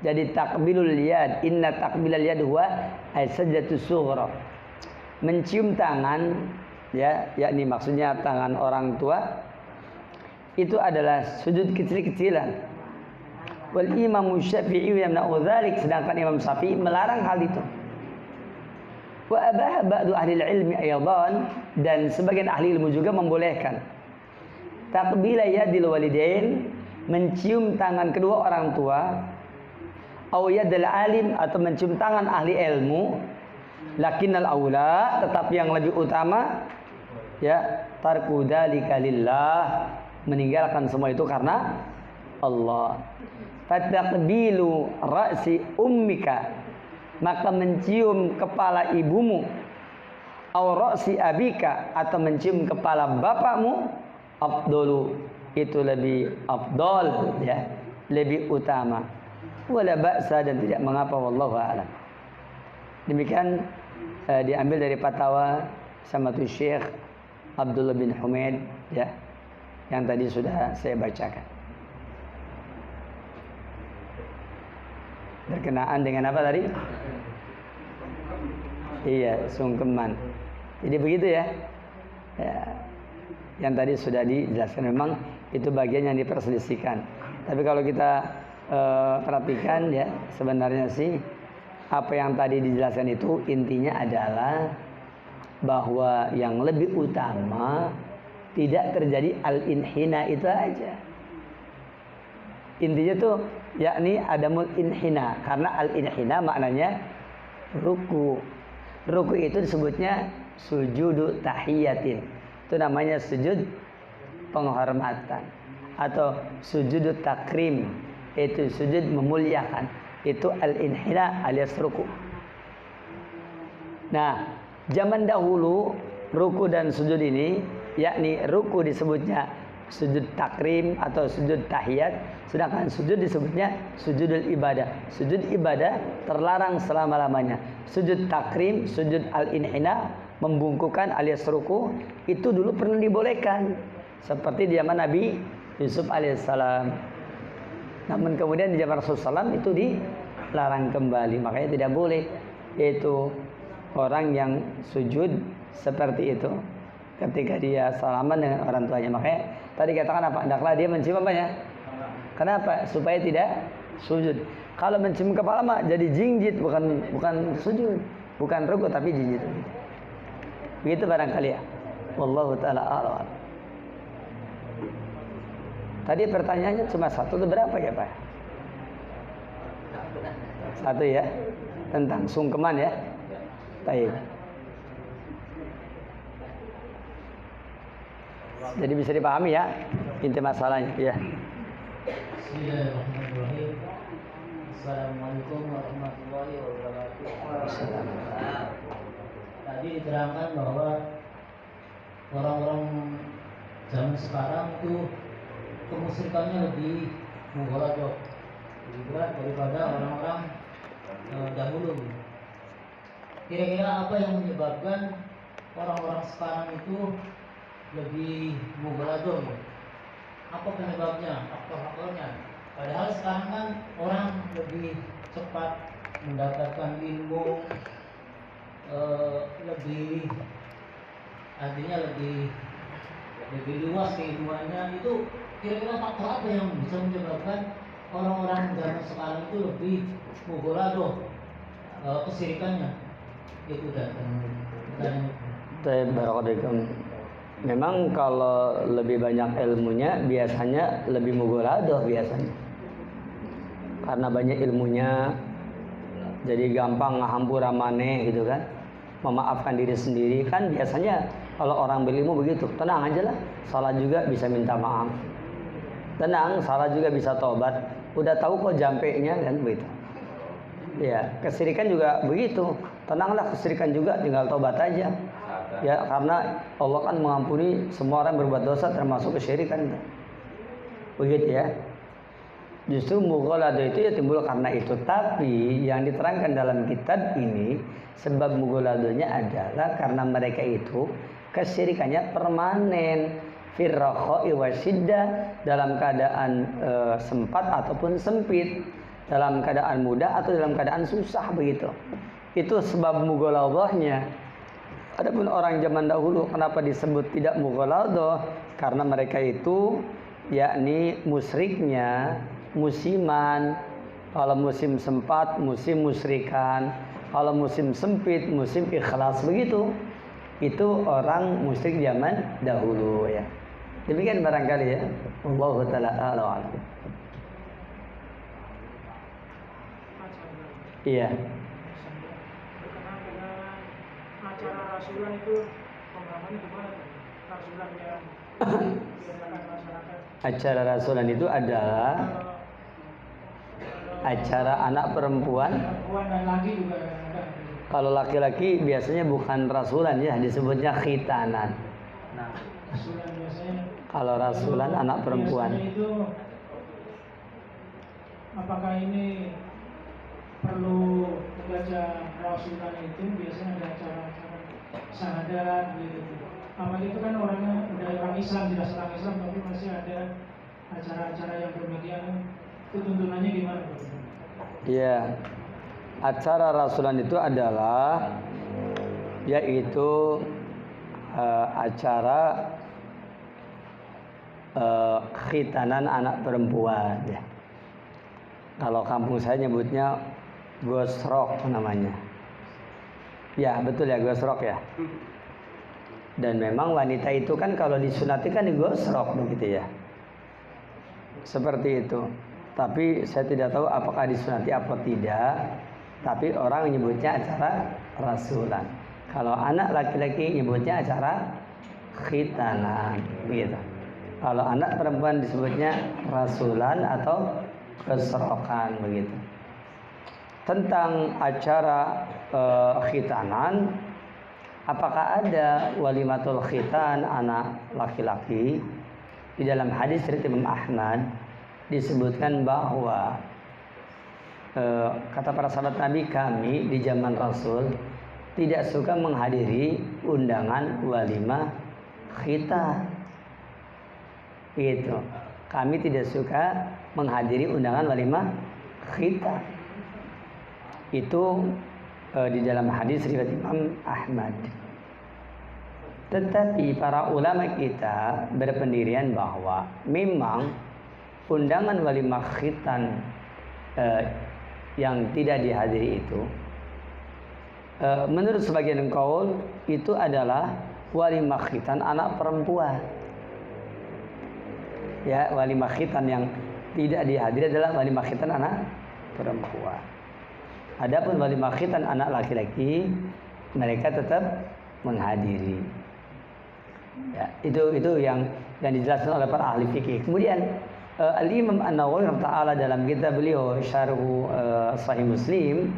Jadi takbilul yad, inna takbilal yad huwa as-sajdatu sughra. Mencium tangan ya, yakni maksudnya tangan orang tua, itu adalah sujud kecil-kecilan. Wal Imam Syafi'i yamna'u dzalik, sedangkan Imam Syafi'i melarang hal itu. Wa abaha ba'du ahli ilmi aydan, dan sebagian ahli ilmu juga membolehkan takbila yadil walidain, mencium tangan kedua orang tua, au yadil alim, atau mencium tangan ahli ilmu. Lakinnal aula, tetapi yang lebih utama ya tarku dzalika lillah, meninggalkan semua itu karena Allah. Fataqbilu ra'si ummika, maka mencium kepala ibumu, au ra'si abika, atau mencium kepala bapakmu, afdalu, itu lebih afdal ya, lebih utama. Wala ba'sa, dan tidak mengapa, wallahu a'lam. Demikian diambil dari fatwa Samatul Syekh Abdullah bin Humaid ya, yang tadi sudah saya bacakan. Berkenaan dengan apa tadi? Iya, sungkeman. Jadi begitu ya. Ya, yang tadi sudah dijelaskan, memang itu bagian yang diperselisihkan. Tapi kalau kita perhatikan ya, sebenarnya sih apa yang tadi dijelaskan itu intinya adalah bahwa yang lebih utama tidak terjadi al-inhina itu aja. Intinya tuh yakni adamul inhina, karena al-inhina maknanya ruku. Ruku itu disebutnya sujudu tahiyatin. Itu namanya sujud penghormatan atau sujud takrim, itu sujud memuliakan, itu al-inhina alias ruku. Nah, zaman dahulu ruku dan sujud ini, yakni ruku disebutnya sujud takrim atau sujud tahiyat, sedangkan sujud disebutnya sujudul ibadah. Sujud ibadah terlarang selama-lamanya. Sujud takrim, sujud al-inhina, membungkukkan alias ruku, itu dulu pernah dibolehkan. Seperti di zaman Nabi Yusuf alaihissalam. Namun kemudian di zaman Rasulullah SAW itu dilarang kembali. Makanya tidak boleh itu orang yang sujud seperti itu ketika dia salaman dengan orang tuanya. Makanya tadi katakan apa? Hendaklah dia mencium apanya? Kenapa? Supaya tidak sujud. Kalau mencium kepala mah jadi jinjit, bukan sujud, bukan ruku tapi jinjit. Begitu barangkali ya. Wallahu taala a'lam. Tadi pertanyaannya cuma satu atau berapa ya Pak? Satu ya, tentang sungkeman ya. Baik. Jadi bisa dipahami ya inti masalahnya ya. Bismillahirrahmanirrahim. Assalamualaikum warahmatullahi wabarakatuh. Tadi diterangkan bahwa orang-orang zaman sekarang itu kemusyrikannya lebih mughaladhah, lebih berat daripada orang-orang dahulu. Kira-kira apa yang menyebabkan orang-orang sekarang itu lebih mughaladhah? Apa penyebabnya, faktor-faktornya? Padahal sekarang kan orang lebih cepat mendapatkan ilmu, lebih luas keilmuannya. Itu kira-kira faktor apa yang bisa menyebabkan orang-orang zaman sekarang itu lebih mughaladhah kesyirikannya? Itu dan memang kalau lebih banyak ilmunya biasanya lebih mughaladhah biasanya. Karena banyak ilmunya jadi gampang ngahampura maneh gitu kan. Memaafkan diri sendiri kan biasanya kalau orang berilmu begitu. Tenang aja lah, salah juga bisa minta maaf. Tenang, salah juga bisa tobat. Udah tahu kok jampeknya kan begitu. Ya, kesyirikan juga begitu. Tenanglah, kesyirikan juga tinggal tobat aja. Ya, karena Allah kan mengampuni semua orang berbuat dosa termasuk kesyirikan. Begitu ya. Justru mughaladhah itu ya timbul karena itu. Tapi yang diterangkan dalam kitab ini, sebab mughaladhahnya adalah karena mereka itu kesyirikannya permanen, firrakhai wasyiddah, dalam keadaan sempat ataupun sempit, dalam keadaan mudah atau dalam keadaan susah begitu. Itu sebab mughaladhahnya. Adapun orang zaman dahulu kenapa disebut tidak mughaladhah? Karena mereka itu yakni musyriknya musiman. Kalau musim sempat musim musyrikan, kalau musim sempit musim ikhlas begitu. Itu orang musyrik zaman dahulu ya. Demikian barangkali ya. Wallahu taala a'lam. Iya. Acara rasulan itu pengalamannya gimana? Rasulan yang diadakan masyarakat. Acara rasulan itu adalah acara anak perempuan. Perempuan dan laki juga ada. Kalau laki-laki biasanya bukan rasulan ya, disebutnya khitanan. Nah, rasulan biasanya. Kalau rasulan anak perempuan. Itu apakah ini perlu membaca rasulan itu? Biasanya ada acara syahadat gitu. Apa itu kan orangnya udah orang Islam, tidak orang Islam, tapi masih ada acara-acara yang demikian. Itu tuntunannya gimana? Iya. Acara rasulan itu adalah yaitu acara khitanan anak perempuan ya. Kalau kampung saya nyebutnya gosrok namanya. Ya betul ya, gosrok ya. Dan memang wanita itu kan kalau disunati kan digosrok begitu ya. Seperti itu. Tapi saya tidak tahu apakah disunati apa tidak. Tapi orang menyebutnya acara rasulan. Kalau anak laki-laki nyebutnya acara khitanan begitu. Kalau anak perempuan disebutnya rasulan atau kesrokan begitu. Tentang acara khitanan, apakah ada walimatul khitan anak laki-laki? Di dalam hadis riwayat Imam Ahmad disebutkan bahwa kata para sahabat Nabi, kami di zaman Rasul tidak suka menghadiri undangan walimah khitan. Gitu. Kami tidak suka menghadiri undangan walimah khitan. Itu di dalam hadis riwayat Imam Ahmad. Tetapi para ulama kita berpendirian bahwa memang undangan walimah khitan yang tidak dihadiri itu menurut sebagian qaul itu adalah walimah khitan anak perempuan. Ya, walimah khitan yang tidak dihadiri adalah walimah khitan anak perempuan. Adapun walimah khitan anak laki-laki mereka tetap menghadiri. Ya, itu yang dijelaskan oleh para ahli fikih. Kemudian Al-Imam An-Nawawi ta'ala dalam kitab beliau Syarhu Sahih Muslim,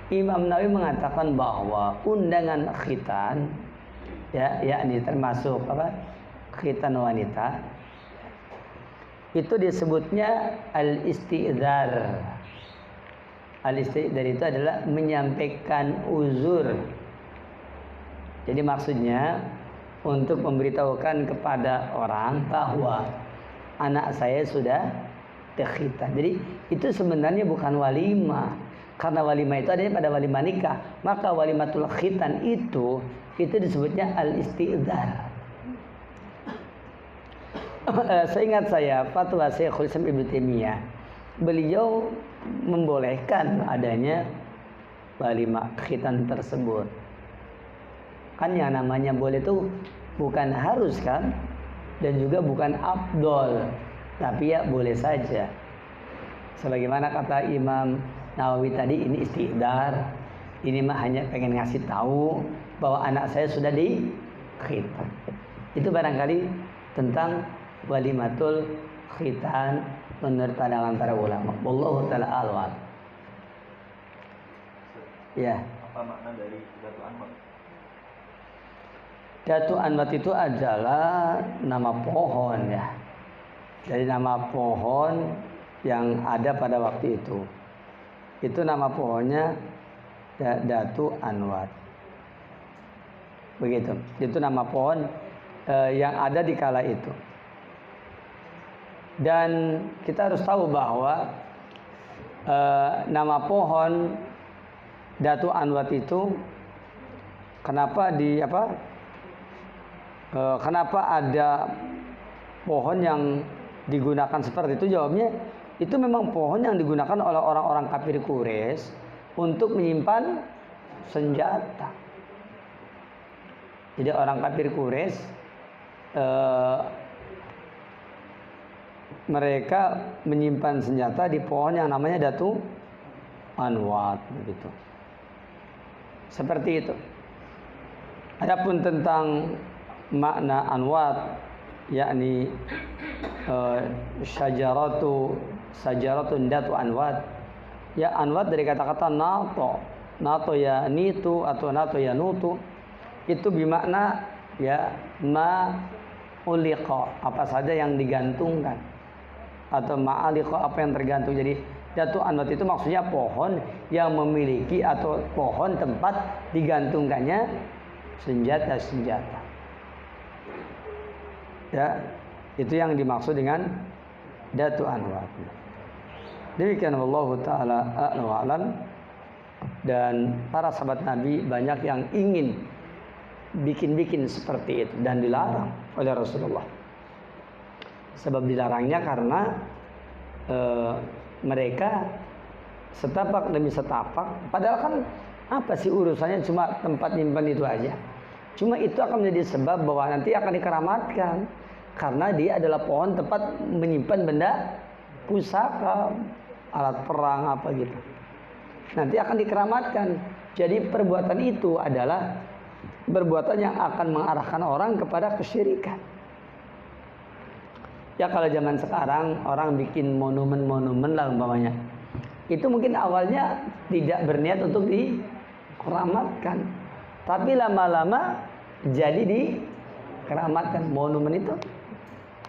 Imam Nawawi mengatakan bahwa undangan khitan ya, yakni termasuk khitan wanita, itu disebutnya al-isti'dzar. Al-isti'dzar itu adalah menyampaikan uzur. Jadi maksudnya untuk memberitahukan kepada orang bahwa anak saya sudah terkhitan. Jadi itu sebenarnya bukan walimah, karena walimah itu adanya pada walimah nikah. Maka walimatul khitan itu disebutnya al-isti'dzar. Seingat saya fatwa Syekhul Islam Ibnu Taimiyah, beliau membolehkan adanya walimah khitan tersebut. Kan yang namanya boleh itu bukan harus kan, dan juga bukan afdol, tapi ya boleh saja. Sebagaimana kata Imam Nawawi tadi, ini istiqdar, ini mah hanya pengen ngasih tahu bahwa anak saya sudah dikhitan. Itu barangkali tentang walimatul khitan menurut pandangan para ulama. Wallahu taala a'lam. Ya. Apa makna dari Datu Anwat? Datu Anwat itu adalah nama pohon ya. Jadi nama pohon yang ada pada waktu itu. Itu nama pohonnya Datu Anwat. Begitu. Itu nama pohon yang ada di kala itu. Dan kita harus tahu bahwa nama pohon Datu Anwat itu kenapa kenapa ada pohon yang digunakan seperti itu? Jawabnya, itu memang pohon yang digunakan oleh orang-orang kafir Quraisy untuk menyimpan senjata. Jadi orang kafir Quraisy mereka menyimpan senjata di pohon yang namanya Datu Anwat begitu. Seperti itu. Adapun tentang makna anwat, yakni syajaratun Datu Anwat. Ya, anwat dari kata-kata nato. Nato ya nitu atau nato ya nutu. Itu bermakna ya ma uliqa, apa saja yang digantungkan, atau ma'aliqa, apa yang tergantung. Jadi Datu Anwat itu maksudnya pohon yang memiliki atau pohon tempat digantungkannya senjata-senjata. Ya, itu yang dimaksud dengan Datu Anwat. Demikian wallahu taala a'lam wa a'lam. Dan para sahabat Nabi banyak yang ingin bikin-bikin seperti itu dan dilarang oleh Rasulullah Sebab dilarangnya karena mereka setapak demi setapak, padahal kan apa sih urusannya, cuma tempat nyimpan itu aja. Cuma itu akan menjadi sebab bahwa nanti akan dikeramatkan karena dia adalah pohon tempat menyimpan benda pusaka, alat perang apa gitu. Nanti akan dikeramatkan. Jadi perbuatan itu adalah perbuatan yang akan mengarahkan orang kepada kesyirikan. Ya kalau zaman sekarang orang bikin monumen-monumen lah umpamanya, itu mungkin awalnya tidak berniat untuk dikeramatkan, tapi lama-lama jadi dikeramatkan. Monumen itu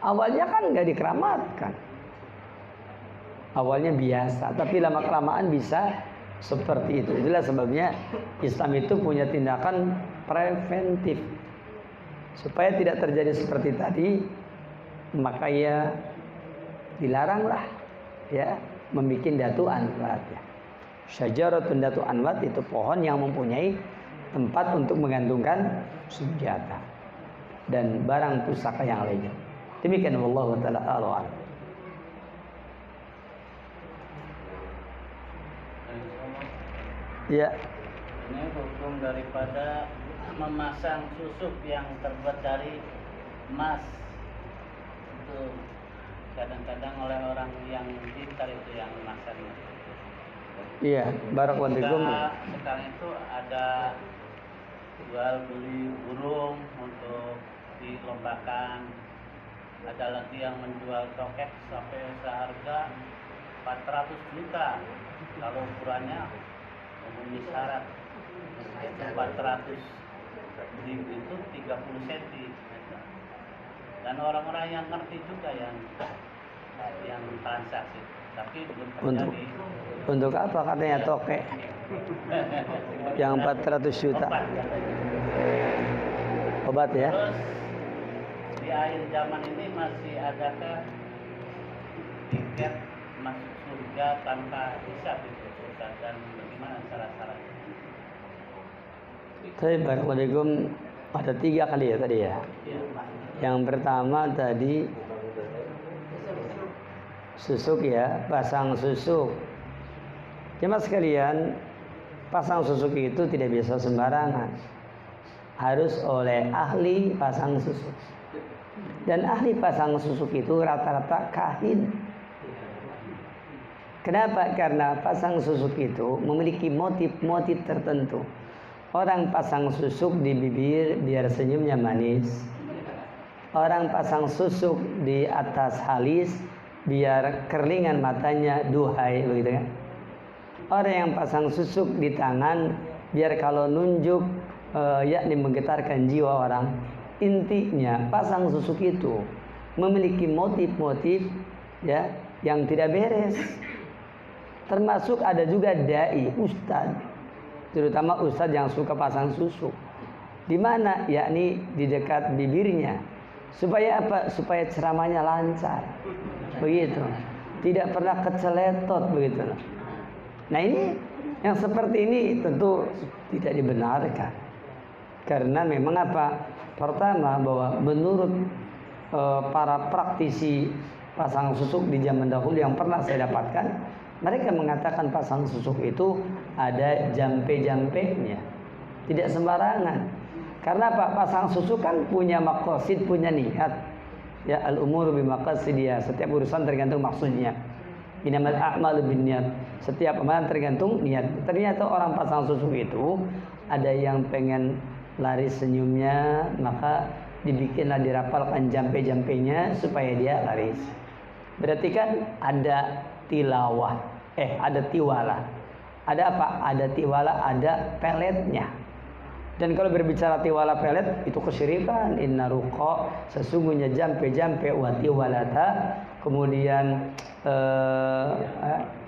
awalnya kan nggak dikeramatkan, awalnya biasa, tapi lama-kelamaan bisa seperti itu. Itulah sebabnya Islam itu punya tindakan preventif supaya tidak terjadi seperti tadi. Maka ya dilaranglah ya membikin datu anwat ya. Syajaratun datu anwat itu pohon yang mempunyai tempat untuk menggantungkan senjata dan barang pusaka yang lainnya. Demikian wallahu taala a'lam. Ya. Ini hukum daripada memasang susuk yang terbuat dari emas. Itu kadang-kadang oleh orang yang pintar itu yang memasangnya. Iya, barakallahu fikum. Sekarang itu ada jual beli burung untuk dilombakan. Ada lagi yang menjual toket sampai seharga 400 juta. Kalau ukurannya memenuhi syarat, itu 400 ribu itu 30 cm. Dan orang-orang yang ngerti juga yang transaksi, tapi belum terjadi. Untuk apa katanya tokek yang 400 juta? Obat ya? Terus di akhir zaman ini masih adakah tiket masuk surga tanpa hisab itu, Ustaz, dan bagaimana syarat-syaratnya? Saya barakallahu ada 3 kali ya tadi ya. Yang pertama tadi susuk ya, pasang susuk. Jemaah sekalian, pasang susuk itu tidak bisa sembarangan. Harus oleh ahli pasang susuk. Dan ahli pasang susuk itu rata-rata kahin. Kenapa? Karena pasang susuk itu memiliki motif-motif tertentu. Orang pasang susuk di bibir biar senyumnya manis. Orang pasang susuk di atas alis biar kerlingan matanya duhai, begitu kan? Orang yang pasang susuk di tangan biar kalau nunjuk yakni menggetarkan jiwa orang. Intinya pasang susuk itu memiliki motif-motif ya yang tidak beres. Termasuk ada juga dai, ustadz, terutama ustadz yang suka pasang susuk. Di mana? Yakni di dekat bibirnya. Supaya apa? Supaya ceramahnya lancar. Begitu. Tidak pernah keceletot begitu. Nah ini yang seperti ini tentu tidak dibenarkan. Karena memang apa? Pertama bahwa menurut para praktisi pasang susuk di zaman dahulu yang pernah saya dapatkan, mereka mengatakan pasang susuk itu ada jampe-jampenya. Tidak sembarangan. Karena apa? Pasang susuk kan punya maqasid, punya niat. Ya, al-umuru bimaqasidiyah. Setiap urusan tergantung maksudnya. Innamal a'malu binniyat. Setiap amalan tergantung niat. Ternyata orang pasang susuk itu ada yang pengen laris senyumnya, maka dibikinlah, dirapalkan jampe-jampenya supaya dia laris. Berarti kan ada tilawah. Ada tiwalah. Ada apa? Ada tiwalah, ada peletnya. Dan kalau berbicara tiwala pelet itu kesyirikan. Inna ruqa, sesungguhnya jampe-jampe, wa tiwalata, kemudian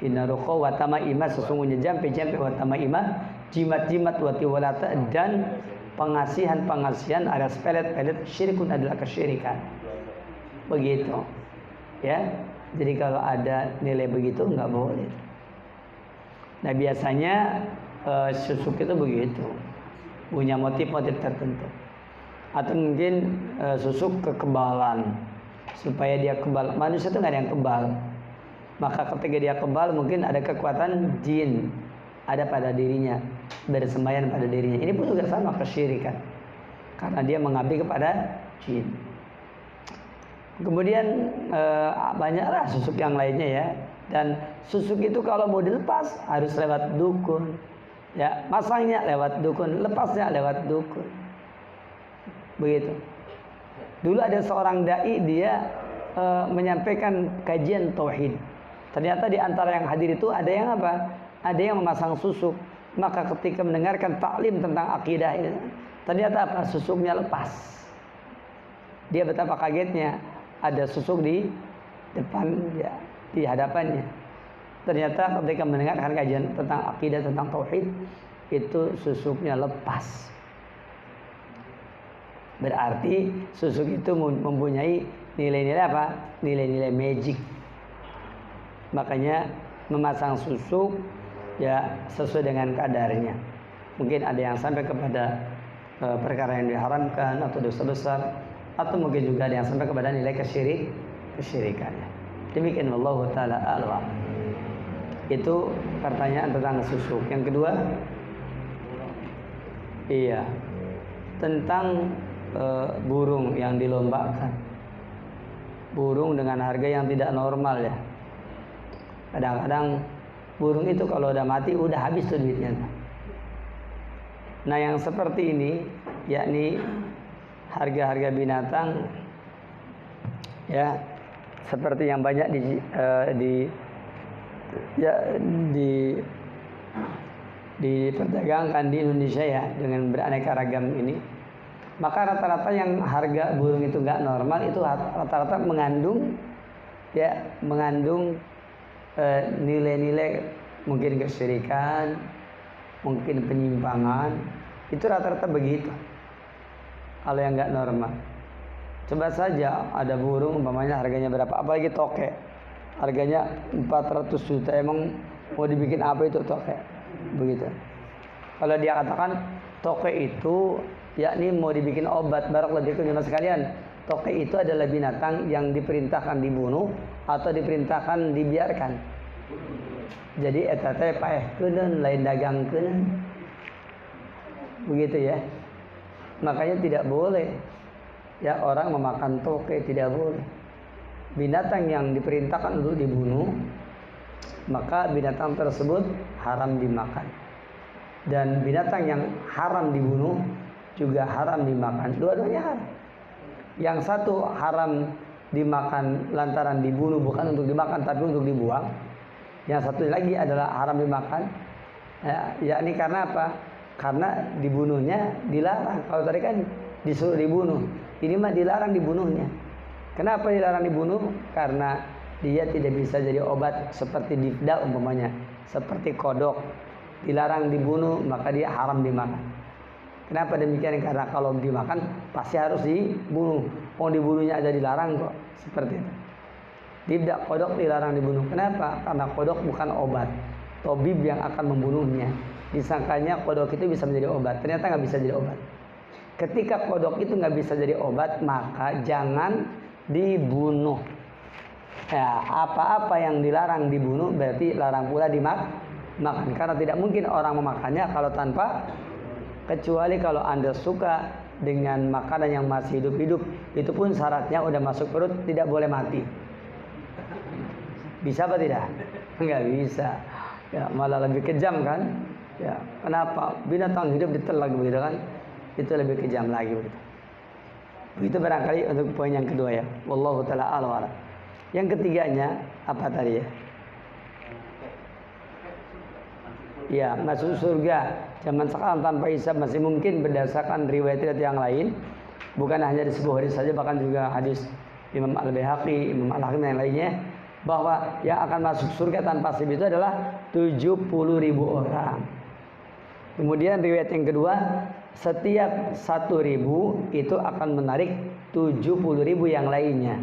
inna ruqa wa tamaimah, sesungguhnya jampe-jampe, wa tamaimah, jimat-jimat, wa tiwalata, dan pengasihan-pengasihan alias pelet-pelet, syirikun adalah kesyirikan. Begitu ya. Jadi kalau ada nilai begitu nggak boleh. Nah biasanya susuk itu begitu, punya motif-motif tertentu. Atau mungkin susuk kekebalan. supaya dia kebal. Manusia itu nggak ada yang kebal. Maka ketika dia kebal mungkin ada kekuatan jin ada pada dirinya, bersembahyang pada dirinya. Ini pun juga sama kesyirikan, karena dia mengabdi kepada jin. Kemudian banyaklah susuk yang lainnya ya. Dan susuk itu kalau mau dilepas harus lewat dukun. Ya, masangnya lewat dukun, lepasnya lewat dukun. Begitu. Dulu ada seorang dai, dia menyampaikan kajian tauhid. Ternyata di antara yang hadir itu ada yang apa? Ada yang memasang susuk. Maka ketika mendengarkan taklim tentang akidah ini, ternyata apa? Susuknya lepas. Dia betapa kagetnya, ada susuk di depan ya, di hadapannya. Ternyata ketika mendengarkan kajian tentang akidah, tentang tauhid, itu susuknya lepas. Berarti susuk itu mempunyai nilai-nilai apa? Nilai-nilai magic. Makanya memasang susuk ya sesuai dengan kadarnya. Mungkin ada yang sampai kepada perkara yang diharamkan atau dosa besar, atau mungkin juga ada yang sampai kepada nilai kesyirikannya. Demikian wallahu taala a'lam. Itu pertanyaan tentang susuk. Yang kedua, iya, tentang burung yang dilombakan. Burung dengan harga yang tidak normal ya. Kadang-kadang burung itu kalau udah mati udah habis tuh duitnya. Nah yang seperti ini, yakni harga-harga binatang ya, seperti yang banyak diperdagangkan di Indonesia ya, dengan beraneka ragam ini, maka rata-rata yang harga burung itu nggak normal itu rata-rata mengandung nilai-nilai mungkin kesyirikan, mungkin penyimpangan. Itu rata-rata begitu kalau yang nggak normal. Coba saja ada burung umpamanya harganya berapa, apalagi toke harganya 400 juta, emang mau dibikin apa itu toke? Begitu. Kalau dia katakan toke itu yakni mau dibikin obat, barakallahu fikum jemaah sekalian, toke itu adalah binatang yang diperintahkan dibunuh atau diperintahkan dibiarkan. Jadi eta teh paehkeun lain dagangkeun. Begitu ya. Makanya tidak boleh ya orang memakan toke, tidak boleh. Binatang yang diperintahkan untuk dibunuh, maka binatang tersebut haram dimakan. Dan binatang yang haram dibunuh juga haram dimakan. Dua-duanya haram. Yang satu haram dimakan lantaran dibunuh, bukan untuk dimakan tapi untuk dibuang. Yang satu lagi adalah haram dimakan yakni karena apa? Karena dibunuhnya dilarang. Kalau tadi kan disuruh dibunuh, ini mah dilarang dibunuhnya. Kenapa dilarang dibunuh? Karena dia tidak bisa jadi obat seperti difda umpamanya, seperti kodok. Dilarang dibunuh, maka dia haram dimakan. Kenapa demikian? Karena kalau dimakan pasti harus dibunuh. Mau dibunuhnya aja dilarang kok. Seperti itu. Difda, kodok dilarang dibunuh. Kenapa? Karena kodok bukan obat. Tabib yang akan membunuhnya. Disangkanya kodok itu bisa menjadi obat. Ternyata nggak bisa jadi obat. Ketika kodok itu nggak bisa jadi obat, maka jangan dibunuh. Ya, apa-apa yang dilarang dibunuh berarti larang pula dimakan. Karena tidak mungkin orang memakannya kalau tanpa, kecuali kalau Anda suka dengan makanan yang masih hidup-hidup, itu pun syaratnya udah masuk perut tidak boleh mati. Bisa apa tidak? Enggak bisa. Ya, malah lebih kejam kan? Ya, kenapa? Binatang hidup ditelak begitu kan? Itu lebih kejam lagi begitu. Begitu barangkali untuk poin yang kedua ya. Wallahu taala a'lam. Yang ketiganya apa tadi ya? Ya, masuk surga zaman sekarang tanpa hisab masih mungkin berdasarkan riwayat-riwayat yang lain. Bukan hanya di sebuah hadis saja, bahkan juga hadis Imam Al-Baihaqi, Imam Al-Hakim dan yang lainnya, bahwa yang akan masuk surga tanpa hisab itu adalah 70.000 orang. Kemudian riwayat yang kedua, setiap 1.000 itu akan menarik 70.000 yang lainnya.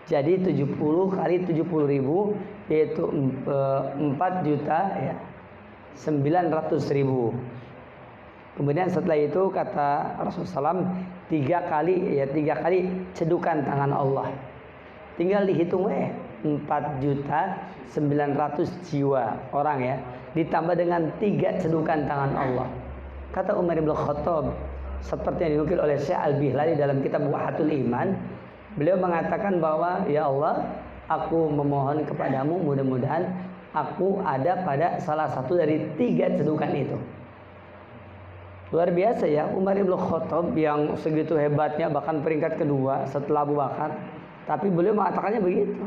Jadi 70 kali 70.000 yaitu 4 juta ya, 900.000. Kemudian setelah itu kata Rasulullah SAW, 3 kali cedukan tangan Allah. Tinggal dihitung 4.900.000 jiwa orang ya, ditambah dengan 3 cedukan tangan Allah. Kata Umar bin Khattab, seperti yang dinukil oleh Syekh Al-Bihlali dalam kitab Wahatul Iman, beliau mengatakan bahwa ya Allah, aku memohon kepadamu mudah-mudahan aku ada pada salah satu dari 3 cedukan itu. Luar biasa ya, Umar bin Khattab yang segitu hebatnya, bahkan peringkat kedua setelah Abu Bakar, tapi beliau mengatakannya begitu.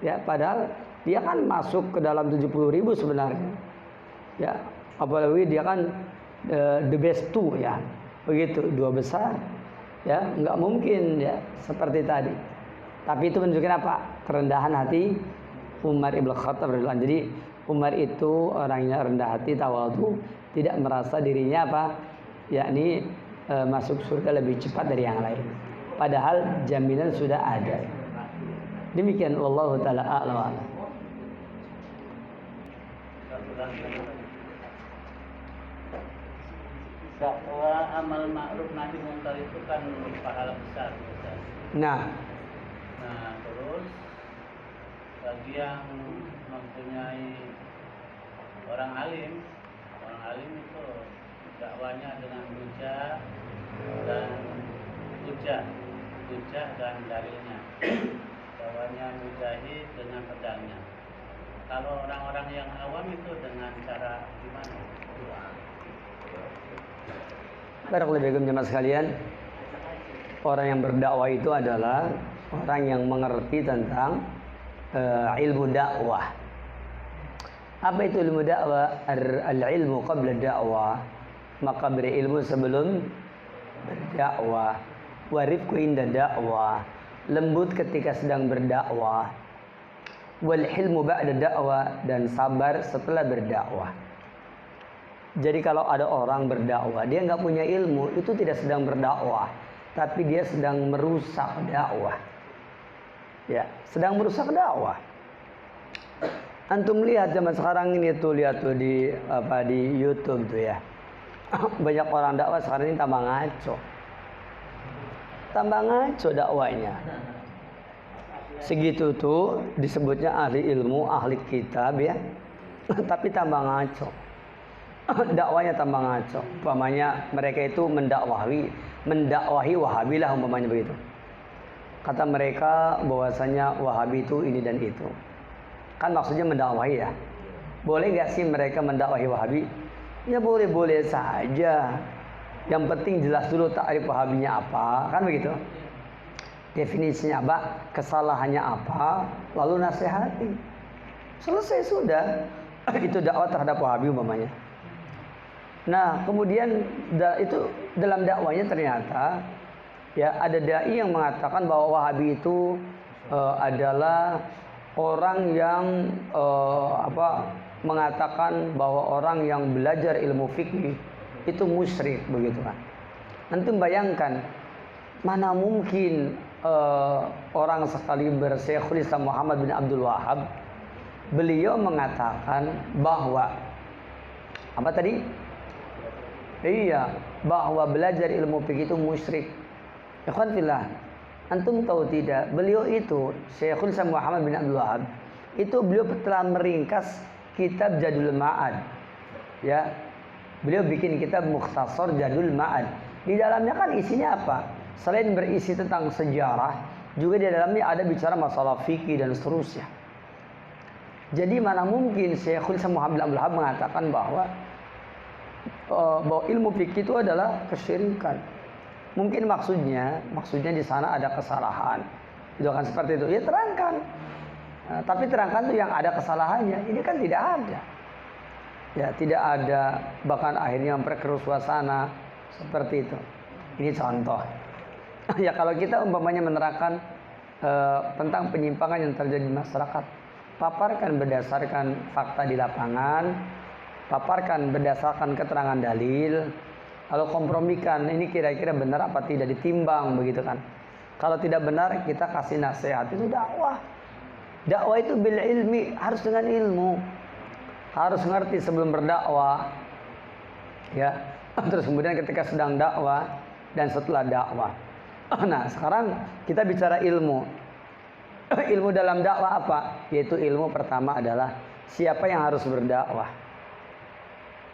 Ya, padahal dia kan masuk ke dalam 70.000 sebenarnya. Ya, apalagi dia kan the best two ya. Begitu, 2 besar. Ya, nggak mungkin ya seperti tadi. Tapi itu menunjukkan apa? Kerendahan hati Umar ibn Khattab radhiyallahu anhu. Jadi Umar itu orangnya rendah hati, tawadhu, tidak merasa dirinya apa? Yakni masuk surga lebih cepat dari yang lain. Padahal jaminan sudah ada. Demikian wallahu taala a'lam. Dakwah amal ma'ruf nahi munkar itu kan pahala besar. Nah, terus bagi yang mempunyai orang alim itu dakwanya dengan hujah dan dalilnya. Dakwanya mujahid dengan pedangnya. Kalau orang-orang yang awam itu dengan cara gimana? Barakallahu fiikum jemaah sekalian. Orang yang berdakwah itu adalah orang yang mengerti tentang ilmu dakwah. Apa itu ilmu dakwah? Al-ilmu qabla dakwah. Maka berilmu sebelum berdakwah. Warifku inda dakwah. Lembut ketika sedang berdakwah. Wal hilmu ba'da dakwah, dan sabar setelah berdakwah. Jadi kalau ada orang berdakwah, dia nggak punya ilmu, itu tidak sedang berdakwah, tapi dia sedang merusak dakwah. Ya, sedang merusak dakwah. Antum lihat zaman sekarang ini tuh, lihat tuh di YouTube tuh ya. Banyak orang dakwah sekarang ini tambah ngaco dakwanya. Segitu tuh disebutnya ahli ilmu, ahli kitab ya. Tapi tambah ngaco. Dakwanya tambah ngaco. Umpamanya mereka itu mendakwahi Wahabi lah, umpamanya begitu. Kata mereka bahwasanya Wahabi itu ini dan itu. Kan maksudnya mendakwahi ya. Boleh nggak sih mereka mendakwahi Wahabi? Ya boleh-boleh saja. Yang penting jelas dulu takrif Wahabinya apa, kan begitu. Definisinya apa, kesalahannya apa, lalu nasihati. Selesai sudah. Itu dakwah terhadap Wahabi umpamanya. Nah, kemudian itu dalam dakwanya ternyata ya ada dai yang mengatakan bahwa Wahabi itu adalah orang yang mengatakan bahwa orang yang belajar ilmu fikih itu musyrik, begitu kan. Nanti bayangkan, mana mungkin orang sekaliber Syekhul Islam Muhammad bin Abdul Wahhab, beliau mengatakan bahwa apa tadi? Iya, bahwa belajar ilmu fikih itu musyrik. Ikhwan fillah, antum tahu tidak? Beliau itu Syekhul Islam Muhammad bin Abdul Wahhab, itu beliau telah meringkas kitab Zadul Ma'ad. Ya. Beliau bikin kitab Mukhtasar Zadul Ma'ad. Di dalamnya kan isinya apa? Selain berisi tentang sejarah, juga di dalamnya ada bicara masalah fikih dan seterusnya. Jadi mana mungkin Syekhul Islam Muhammad bin Abdul Wahhab mengatakan bahwa ilmu fikih itu adalah kesyirikan. Mungkin maksudnya di sana ada kesalahan. Itu kan seperti itu. Ya terangkan. Tapi terangkan tuh yang ada kesalahannya. Ini kan tidak ada. Ya tidak ada, bahkan akhirnya memperkeruh suasana seperti itu. Ini contoh. Ya kalau kita umpamanya menerangkan tentang penyimpangan yang terjadi di masyarakat, paparkan berdasarkan fakta di lapangan, paparkan berdasarkan keterangan dalil, lalu kompromikan ini kira-kira benar apa tidak, ditimbang begitu kan. Kalau tidak benar kita kasih nasihat, itu dakwah. Dakwah itu bil ilmi, harus dengan ilmu. Harus ngerti sebelum berdakwah. Ya. Terus kemudian ketika sedang dakwah dan setelah dakwah. Nah, sekarang kita bicara ilmu. Ilmu dalam dakwah apa? Yaitu ilmu pertama adalah siapa yang harus berdakwah.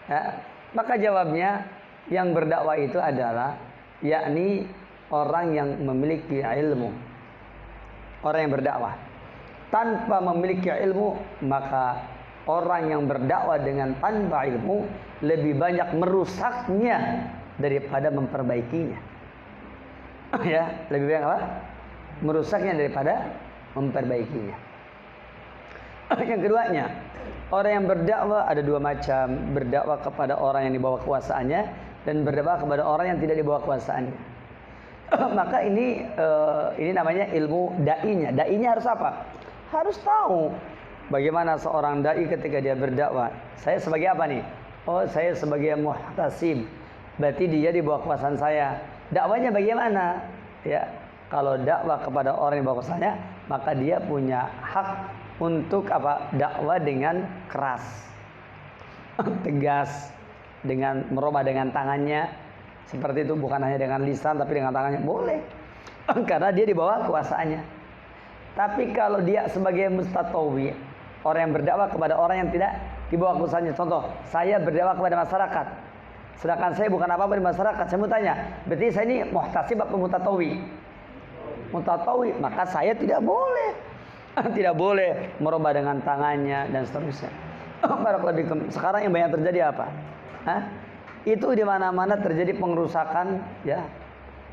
Ya, maka jawabnya yang berdakwah itu adalah yakni orang yang memiliki ilmu. Orang yang berdakwah. Tanpa memiliki ilmu, maka orang yang berdakwah dengan tanpa ilmu lebih banyak merusaknya daripada memperbaikinya. Ya, lebih banyak apa? Merusaknya daripada memperbaikinya. Yang keduanya, orang yang berdakwah ada dua macam, berdakwah kepada orang yang dibawa kekuasaannya dan berdakwah kepada orang yang tidak dibawa kekuasaannya. Maka ini namanya ilmu da'inya. Da'inya harus apa? Harus tahu bagaimana seorang dai ketika dia berdakwah. Saya sebagai apa nih? Oh, saya sebagai muhtasib. Berarti dia di bawah kekuasaan saya. Dakwanya bagaimana? Ya, kalau dakwah kepada orang yang bawa kekuasaannya, maka dia punya hak untuk apa? Dakwah dengan keras, tegas, dengan merubah dengan tangannya. Seperti itu, bukan hanya dengan lisan tapi dengan tangannya boleh. Karena dia di bawah kekuasaannya. Tapi kalau dia sebagai mustatawi, orang yang berdakwah kepada orang yang tidak di bawah kekuasaannya. Contoh, saya berdakwah kepada masyarakat, sedangkan saya bukan apa-apa di masyarakat. Saya mau tanya, berarti saya ini muhtasib atau mutatawi? Mutatawi, maka saya tidak boleh. Tidak boleh merubah dengan tangannya dan seterusnya. Sekarang yang banyak terjadi apa? Itu di mana-mana terjadi pengerusakan, ya.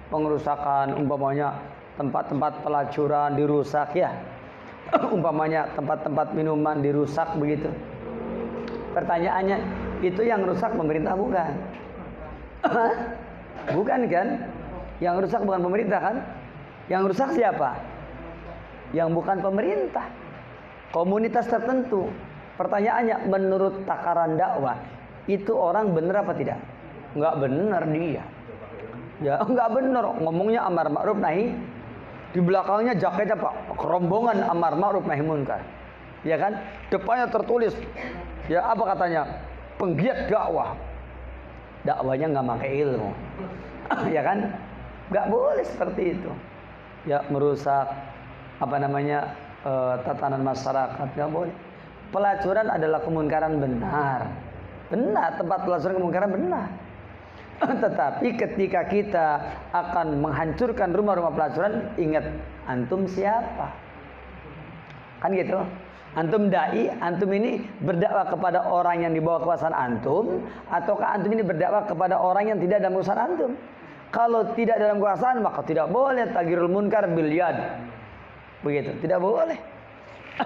Pengerusakan umpamanya tempat-tempat pelacuran dirusak, ya. Umpamanya tempat-tempat minuman dirusak begitu. Pertanyaannya, itu yang rusak pemerintah bukan? Bukan kan? Yang rusak bukan pemerintah kan? Yang rusak siapa? Yang bukan pemerintah. Komunitas tertentu. Pertanyaannya, menurut takaran dakwah, itu orang benar apa tidak? Enggak benar dia. Ya, enggak benar. Ngomongnya amar ma'ruf nahi, di belakangnya jaketnya Pak, kerombongan amar ma'ruf nahi munkar. Ya kan? Depannya tertulis, ya apa katanya? Penggiat dakwah. Dakwahnya enggak pakai ilmu. Ya kan? Enggak boleh seperti itu. Ya, merusak apa namanya? Tatanan masyarakat, enggak boleh. Pelacuran adalah kemunkaran benar. Benar, tempat pelacuran kemungkaran benar. Tetapi ketika kita akan menghancurkan rumah-rumah pelacuran, ingat, antum siapa? Kan gitu. Antum dai, antum ini berdakwah kepada orang yang di bawah kekuasaan antum, ataukah antum ini berdakwah kepada orang yang tidak dalam kekuasaan antum? Kalau tidak dalam kekuasaan, maka tidak boleh tagirul munkar bil yad. Begitu, tidak boleh.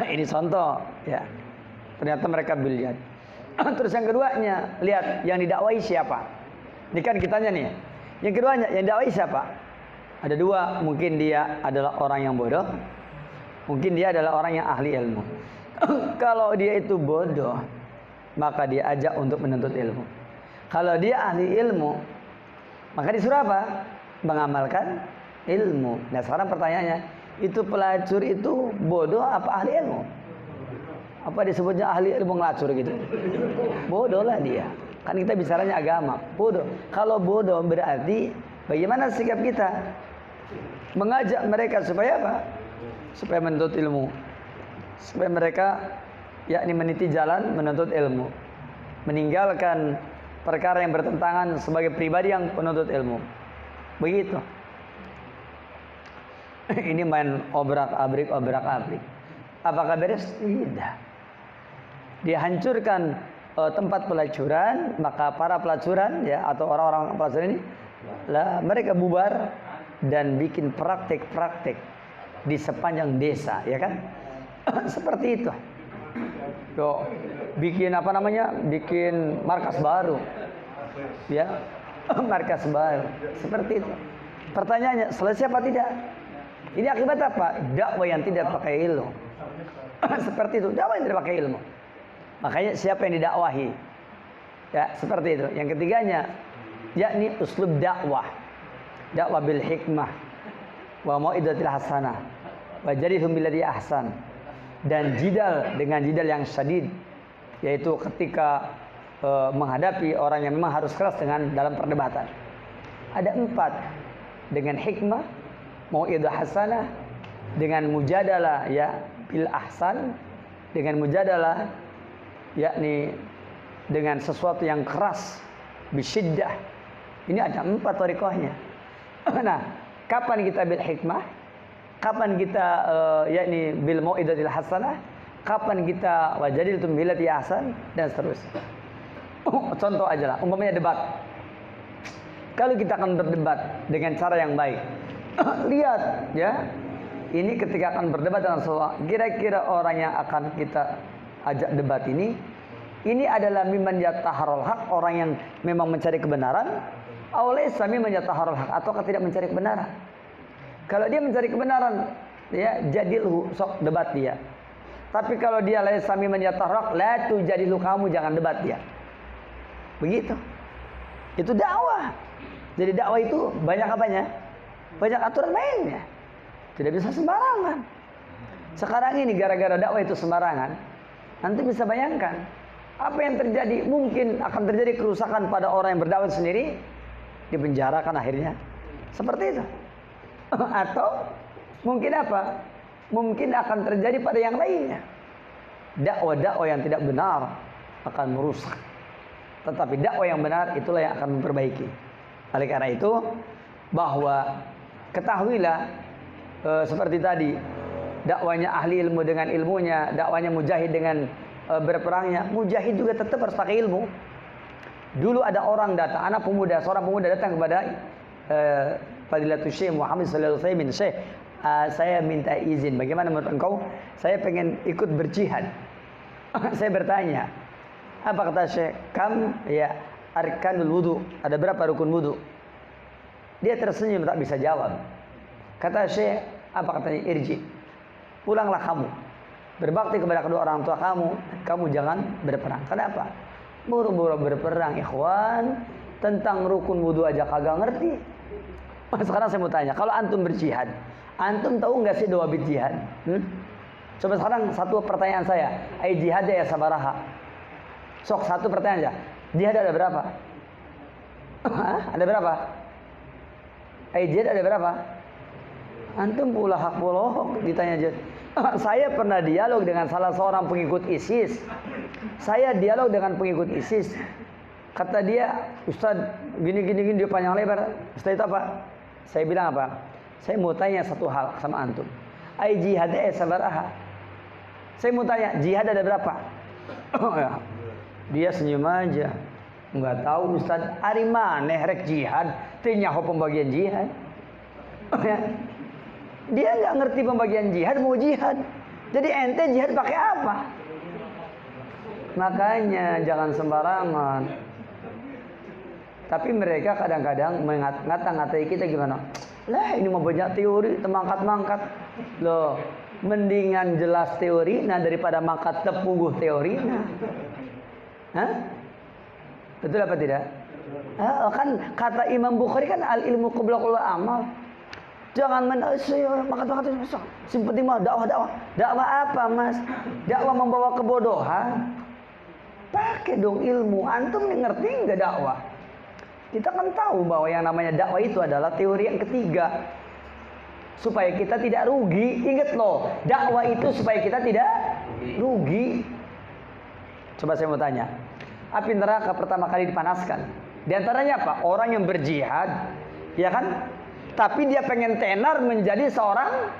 Ini contoh, ya. Ternyata mereka bil yad. Terus yang keduanya, lihat yang didakwai siapa? Ini kan kitanya nih. Yang keduanya, yang didakwai siapa? Ada dua, mungkin dia adalah orang yang bodoh, mungkin dia adalah orang yang ahli ilmu. Kalau dia itu bodoh, maka dia ajak untuk menuntut ilmu. Kalau dia ahli ilmu, maka disuruh apa? Mengamalkan ilmu. Nah sekarang pertanyaannya, itu pelacur itu bodoh apa ahli ilmu? Apa disebutnya ahli ilmu ngelacur gitu? Bodoh lah dia. Kan kita bicaranya agama. Bodoh. Kalau bodoh berarti bagaimana sikap kita? Mengajak mereka supaya apa? Supaya menuntut ilmu. Supaya mereka yakni meniti jalan menuntut ilmu. Meninggalkan perkara yang bertentangan sebagai pribadi yang penuntut ilmu. Begitu. Ini main obrak-abrik. Apakah beres? Tidak. Dihancurkan tempat pelacuran, maka para pelacuran ya atau orang-orang pelacuran ini lah mereka bubar dan bikin praktek-praktek di sepanjang desa, ya kan? Seperti itu. Yo, bikin apa namanya? Bikin markas baru. Ya. Markas baru. Seperti itu. Pertanyaannya, selesai apa tidak? Ini akibat apa? Dakwah yang tidak pakai ilmu. Seperti itu, dakwah yang tidak pakai ilmu. Makanya siapa yang didakwahi? Ya, seperti itu. Yang ketiganya, yakni uslub dakwah. Dakwah bil hikmah wa mau'izatil hasanah wa jadilhum billati ahsan. Dan jidal dengan jidal yang syadid, yaitu ketika menghadapi orang yang memang harus keras dengan dalam perdebatan. Ada 4, dengan hikmah, mau'izah hasanah, dengan mujadalah ya bil ahsan, dengan mujadalah yakni dengan sesuatu yang keras, bisyiddah. Ini ada 4 thariqahnya. Nah, kapan kita bil hikmah? Kapan kita yakni bil mau'izatil hasanah? Kapan kita wajadiltum billati ahsan dan seterusnya. Contoh aja lah, umpamanya debat. Kalau kita akan berdebat dengan cara yang baik, lihat ya, ini ketika akan berdebat dengan seseorang, kira-kira orang yang akan kita ajak debat ini adalah mimman yataharul haq, orang yang memang mencari kebenaran, awalaysa mimman yataharul haq, atau tidak mencari kebenaran. Kalau dia mencari kebenaran, ya jadilhu, sok debat dia. Tapi kalau dia laysa mimman yataharul haq, la tujadilhu, kamu jangan debat dia. Begitu. Itu dakwah. Jadi dakwah itu banyak apanya? Banyak aturan mainnya. Tidak bisa sembarangan. Sekarang ini gara-gara dakwah itu sembarangan, nanti bisa bayangkan apa yang terjadi. Mungkin akan terjadi kerusakan pada orang yang berdakwah sendiri, dipenjarakan akhirnya. Seperti itu. Atau mungkin apa? Mungkin akan terjadi pada yang lainnya. Dakwah-dakwah yang tidak benar akan merusak. Tetapi dakwah yang benar itulah yang akan memperbaiki. Oleh karena itu, bahwa ketahuilah seperti tadi, dakwanya ahli ilmu dengan ilmunya, dakwanya mujahid dengan berperangnya. Mujahid juga tetap harus pakai ilmu. Dulu ada orang datang, seorang pemuda datang kepada Fadilatul Syekh Muhammad sallallahu alaihi wasallam, "Syekh, saya minta izin, bagaimana menurut engkau? Saya pengen ikut berjihad." Saya bertanya, apa kata Syekh? Ya arkanul wudu, ada berapa rukun wudu? Dia tersenyum, tak bisa jawab. Kata Syekh, apa katanya? Irji, pulanglah kamu, berbakti kepada kedua orang tua kamu, kamu jangan berperang. Kenapa? Buru-buru berperang, ikhwan, tentang rukun wudu aja kagak ngerti. Sekarang saya mau tanya, kalau antum berjihad, antum tahu nggak sih doa berjihad? Coba sekarang satu pertanyaan saya, ai jihad ya sabaraha. Sok satu pertanyaan aja. Jihad ada berapa? Ada berapa? Jihad ada berapa? Antum pula hak bolohok ditanya jihad. Saya pernah dialog dengan salah seorang pengikut ISIS. Saya dialog dengan pengikut ISIS. Kata dia, Ustaz, gini dia panjang lebar. Ustaz itu apa? Saya bilang apa? Saya mau tanya satu hal sama antum. Jihad sabaraha. Saya mau tanya, jihad ada berapa? Dia senyum aja. Enggak tahu Ustaz, ari maneh rek jihad, teh nyaho pembagian jihad. Dia enggak ngerti pembagian jihad, mau jihad. Jadi ente jihad pakai apa? Makanya jangan sembarangan. Tapi mereka kadang-kadang ngata-ngatai kita gimana? Lah ini mau banyak teori, temangkat-mangkat. Loh, mendingan jelas teori nah daripada mangkat tepuguh teori nah. Hah? Betul apa tidak? Kan kata Imam Bukhari kan al ilmu qabla kulli amal. Jangan mengatakan simpati mah dakwah. Dakwah apa, Mas? Dakwah membawa kebodohan. Pakai dong ilmu. Antum ngerti enggak dakwah? Kita kan tahu bahwa yang namanya dakwah itu adalah teori yang ketiga. Supaya kita tidak rugi. Ingat loh, dakwah itu supaya kita tidak rugi. Coba saya mau tanya, api neraka pertama kali dipanaskan, di antaranya apa? Orang yang berjihad, ya kan? Tapi dia pengen tenar menjadi seorang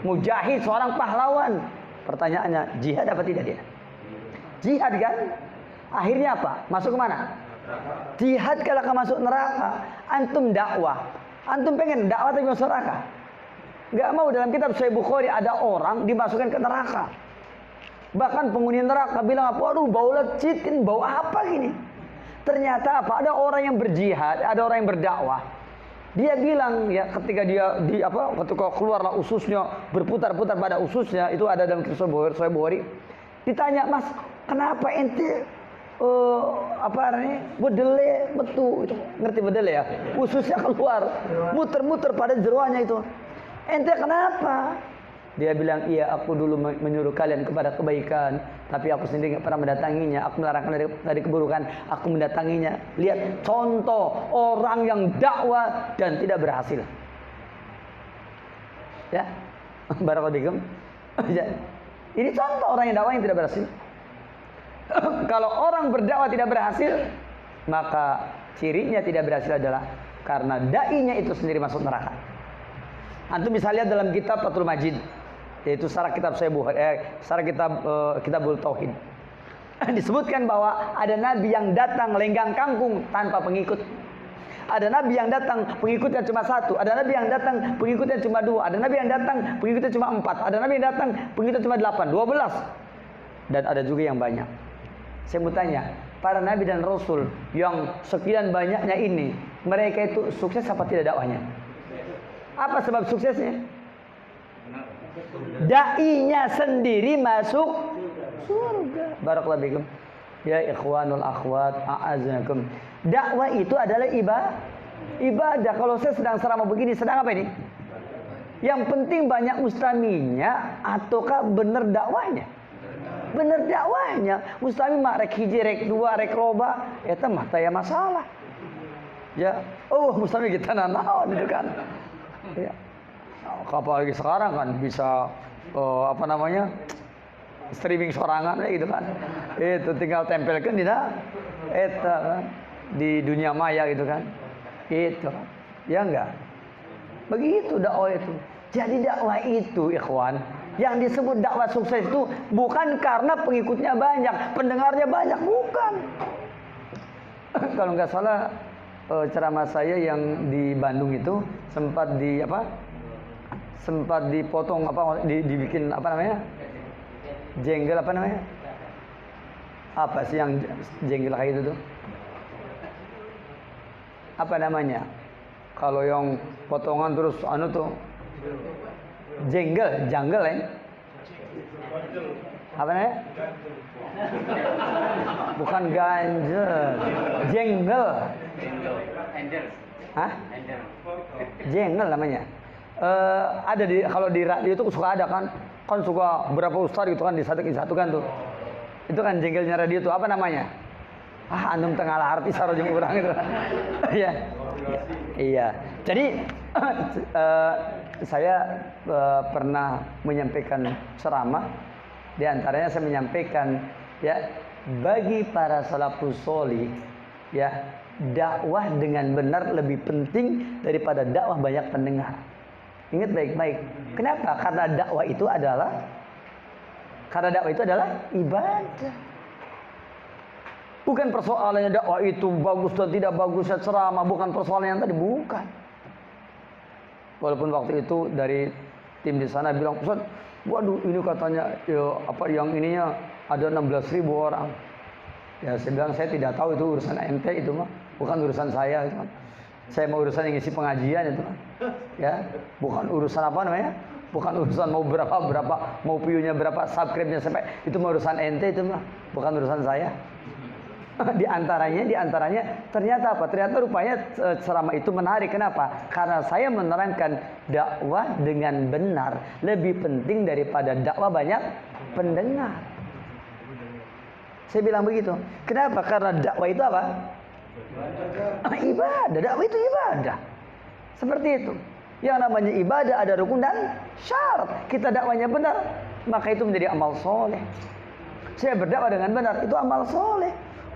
mujahid, seorang pahlawan. Pertanyaannya, jihad apa tidak dia? Jihad kan? Akhirnya apa? Masuk ke mana? Jihad kalau akan masuk neraka. Antum dakwah, antum pengen dakwah tapi masuk neraka? Gak mau. Dalam kitab Sahih Bukhari ada orang dimasukkan ke neraka. Bahkan penghuni neraka bilang, waduh bau lecitin, bau apa gini? Ternyata apa? Ada orang yang berjihad, ada orang yang berdakwah. Dia bilang ya ketika dia ketika keluarlah ususnya berputar-putar pada ususnya, itu ada dalam kisah Sahih Bukhari. Ditanya, Mas, kenapa ente bedele betul itu, ngerti bedele ya? Ususnya keluar, muter-muter pada jeroannya itu. Ente kenapa? Dia bilang, iya aku dulu menyuruh kalian kepada kebaikan, tapi aku sendiri tidak pernah mendatanginya. Aku melarangkan dari keburukan, aku mendatanginya. Lihat contoh orang yang dakwah dan tidak berhasil. Ya, Barakallahu. Ini contoh orang yang dakwah yang tidak berhasil. Kalau orang berdakwah tidak berhasil, maka cirinya tidak berhasil adalah karena dai-nya itu sendiri masuk neraka. Antum bisa lihat dalam kitab Fathul Majid, yaitu syarah kitab syarah Kitabul Tauhid. Disebutkan bahwa ada nabi yang datang lenggang kangkung tanpa pengikut. Ada nabi yang datang pengikutnya cuma 1, ada nabi yang datang pengikutnya cuma 2, ada nabi yang datang pengikutnya cuma 4, ada nabi yang datang pengikutnya cuma 8, 12. Dan ada juga yang banyak. Saya mau tanya, para nabi dan rasul yang sekian banyaknya ini, mereka itu sukses apa tidak dakwahnya? Apa sebab suksesnya? Dai-nya sendiri masuk surga. Barakallahu fikum. Ya ikhwanul akhwat, a'azakum. Dakwah itu adalah ibadah. Kalau saya sedang ceramah begini, sedang apa ini? Yang penting banyak mustaminya ataukah benar dakwahnya? Benar dakwahnya. Mustami mak rek hiji, rek dua, rek loba, eta mah taya masalah. Ya, mustami kita nanaon itu kan. Ya. Apalagi sekarang kan bisa streaming sorangan gitu kan. Itu tinggal tempelkan di eta kan, di dunia maya gitu kan. Itu kan. Ya enggak? Begitu dakwah itu. Jadi dakwah itu ikhwan, yang disebut dakwah sukses itu bukan karena pengikutnya banyak, pendengarnya banyak, bukan. Kalau nggak salah ceramah saya yang di Bandung itu sempat dipotong dibikin jenggel apa sih yang jenggel kayak itu tuh? Apa namanya? Kalau yang potongan terus jenggel ya? Apa namanya? Bukan ganjel, jenggel. Hah? Jenggel namanya. Ada kalau di radio itu suka ada kan suka berapa ustaz gitu kan disatukan tuh. Itu kan jenggelnya radio itu apa namanya? Antum tengah arti sarojeng urang itu. Iya. Iya. Jadi saya pernah menyampaikan ceramah, di antaranya saya menyampaikan ya, bagi para salafus sholih ya, dakwah dengan benar lebih penting daripada dakwah banyak pendengar. Ingat baik-baik. Kenapa? Karena dakwah itu adalah ibadah. Bukan persoalannya dakwah itu bagus dan tidak bagusnya ceramah, bukan persoalan yang tadi, bukan. Walaupun waktu itu dari tim di sana bilang, "Ustaz, waduh ini katanya yang ininya ada 16.000 orang." Ya saya bilang saya tidak tahu, itu urusan ente, itu mah bukan urusan saya itu. Saya mau urusan yang ngisi pengajian itu, ya, bukan urusan bukan urusan mau berapa, mau view-nya berapa, subscribe-nya sampai, itu mau urusan ente itu mah, bukan urusan saya. Di antaranya ternyata apa? Ternyata rupanya ceramah itu menarik. Kenapa? Karena saya menerangkan dakwah dengan benar lebih penting daripada dakwah banyak pendengar. Saya bilang begitu. Kenapa? Karena dakwah itu apa? Ibadah. Dakwah itu ibadah. Seperti itu. Yang namanya ibadah ada rukun dan syarat. Kita dakwahnya benar, maka itu menjadi amal soleh. Saya berdakwah dengan benar, itu amal soleh.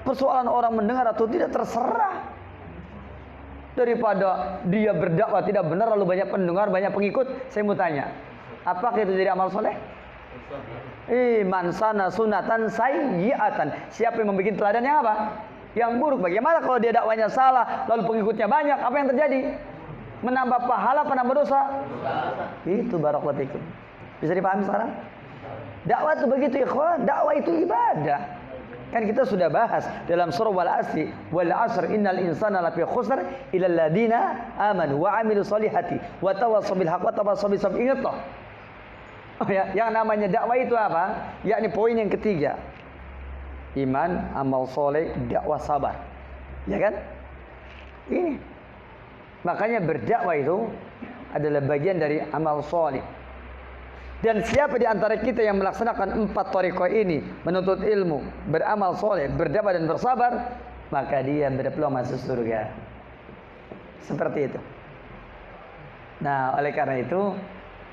Persoalan orang mendengar atau tidak terserah. Daripada dia berdakwah tidak benar lalu banyak pendengar, banyak pengikut, saya mau tanya, apakah itu jadi amal soleh? Man sana sunatan sayyi'atan. Siapa yang membuat teladan yang apa? Yang buruk. Bagaimana kalau dia dakwanya salah lalu pengikutnya banyak? Apa yang terjadi? Menambah pahala, menambah dosa. Itu barakallahu fikum. Bisa dipahami sekarang? Dakwah itu begitu ikhwan. Dakwah itu ibadah. Kan kita sudah bahas dalam surah wal asr innal insana lafi khusr illa alladziina amanu wa 'amilus solihati wa tawassaw bil haqq wa tawassaw bis sabr. Ingat toh. Ya, yang namanya dakwah itu apa? Yakni poin yang ketiga. Iman, amal soleh, dakwah, sabar. Ya kan? Ini. Makanya berdakwah itu adalah bagian dari amal soleh. Dan siapa di antara kita yang melaksanakan 4 thariqah ini, menuntut ilmu, beramal soleh, berdakwah dan bersabar, maka dia berpeluang masuk surga. Seperti itu. Nah, oleh karena itu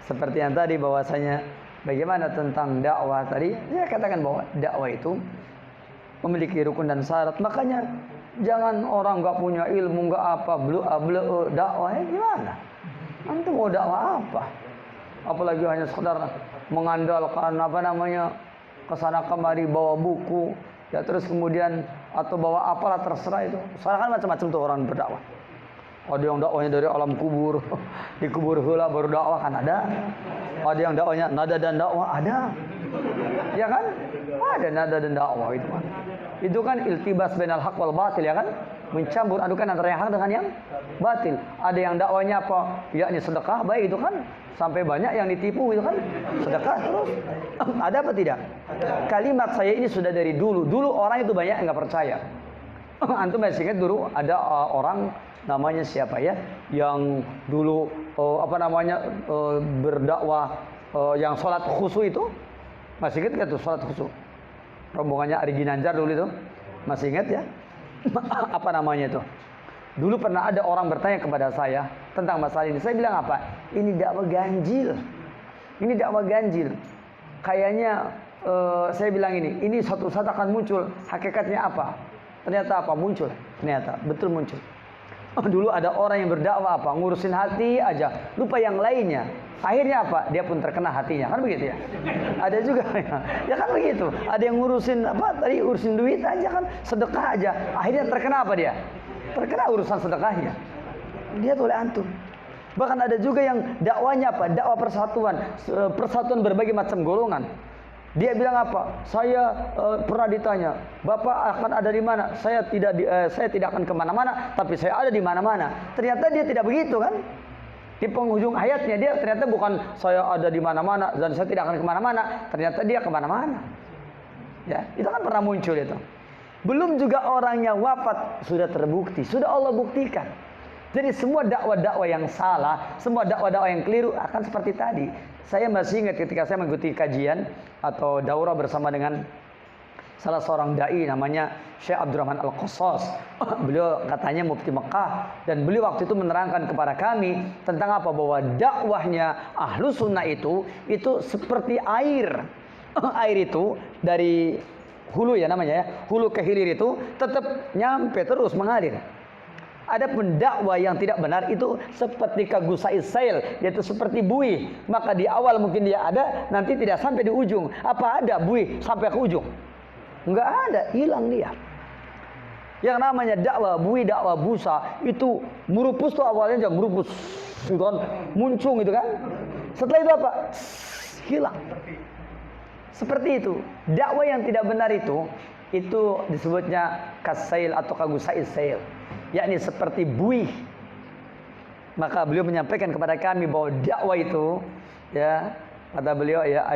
Seperti yang tadi bahwasanya bagaimana tentang dakwah tadi, saya katakan bahwa dakwah itu memiliki rukun dan syarat. Makanya jangan orang nggak punya ilmu, nggak apa, dakwahnya gimana? Antum mau dakwah apa? Apalagi hanya sekedar mengandalkan kesana kemari bawa buku, ya terus kemudian atau bawa apalah terserah itu. Soalnya kan macam-macam tuh orang berdakwah. Ada yang dakwahnya dari alam kubur, di kubur heula baru dakwah kan ada. Ada yang dakwahnya nada dan dakwah ada. Ya kan? Ada nada dan dakwah itu kan. Itu kan iltibas bainal haq wal batil ya kan? Mencampur adukan antara yang hak dengan yang batil. Ada yang dakwanya apa? Yakni sedekah, baik itu kan sampai banyak yang ditipu itu kan. Sedekah terus. Ada apa tidak? Kalimat saya ini sudah dari dulu. Dulu orang itu banyak yang enggak percaya. Antum masih ingat dulu ada orang namanya siapa ya? Yang dulu berdakwah yang sholat khusyuk itu. Masih ingat enggak tuh sholat khusyuk? Rombongannya Ari Ginanjar dulu itu. Masih ingat ya? Apa namanya itu? Dulu pernah ada orang bertanya kepada saya tentang masalah ini. Saya bilang apa? Ini dakwah ganjil. Ini dakwah ganjil. Kayaknya saya bilang ini suatu saat akan muncul. Hakikatnya apa? Ternyata apa? Muncul. Ternyata betul muncul. Dulu ada orang yang berdakwah apa? Ngurusin hati aja, lupa yang lainnya. Akhirnya apa? Dia pun terkena hatinya, kan begitu ya? Ada juga ya kan begitu. Ada yang ngurusin apa? Tadi urusin duit aja kan, sedekah aja. Akhirnya terkena apa dia? Terkena urusan sedekahnya. Dia oleh antum. Bahkan ada juga yang dakwanya apa? Dakwah persatuan, persatuan berbagai macam golongan. Dia bilang apa? Saya pernah ditanya, Bapak akan ada di mana? Saya tidak akan kemana-mana, tapi saya ada di mana-mana. Ternyata dia tidak begitu kan? Di penghujung hayatnya dia ternyata bukan saya ada di mana-mana dan saya tidak akan kemana-mana. Ternyata dia kemana-mana. Ya, itu kan pernah muncul itu. Belum juga orangnya wafat sudah terbukti, sudah Allah buktikan. Jadi semua dakwah-dakwah yang salah, semua dakwah-dakwah yang keliru akan seperti tadi. Saya masih ingat ketika saya mengikuti kajian atau daurah bersama dengan salah seorang dai namanya Syekh Abdurrahman Al-Qassas. Beliau katanya mufti Mekah dan beliau waktu itu menerangkan kepada kami tentang apa? Bahwa dakwahnya Ahlus Sunnah itu seperti air. Air itu dari hulu ya namanya ya, hulu ke hilir itu tetap nyampe terus mengalir. Ada pendakwah yang tidak benar itu seperti kagusai sail, yaitu seperti buih. Maka di awal mungkin dia ada, nanti tidak sampai di ujung. Apa ada buih sampai ke ujung? Enggak ada, hilang dia. Yang namanya dakwah buih, dakwah busa itu murupus tuh awalnya jangan murupus, gitu kan, muncung gitu kan. Setelah itu apa? Hilang. Seperti itu. Dakwah yang tidak benar itu disebutnya kasail atau kagusai sail, yakni seperti buih. Maka beliau menyampaikan kepada kami bahwa dakwah itu ya, kata beliau ya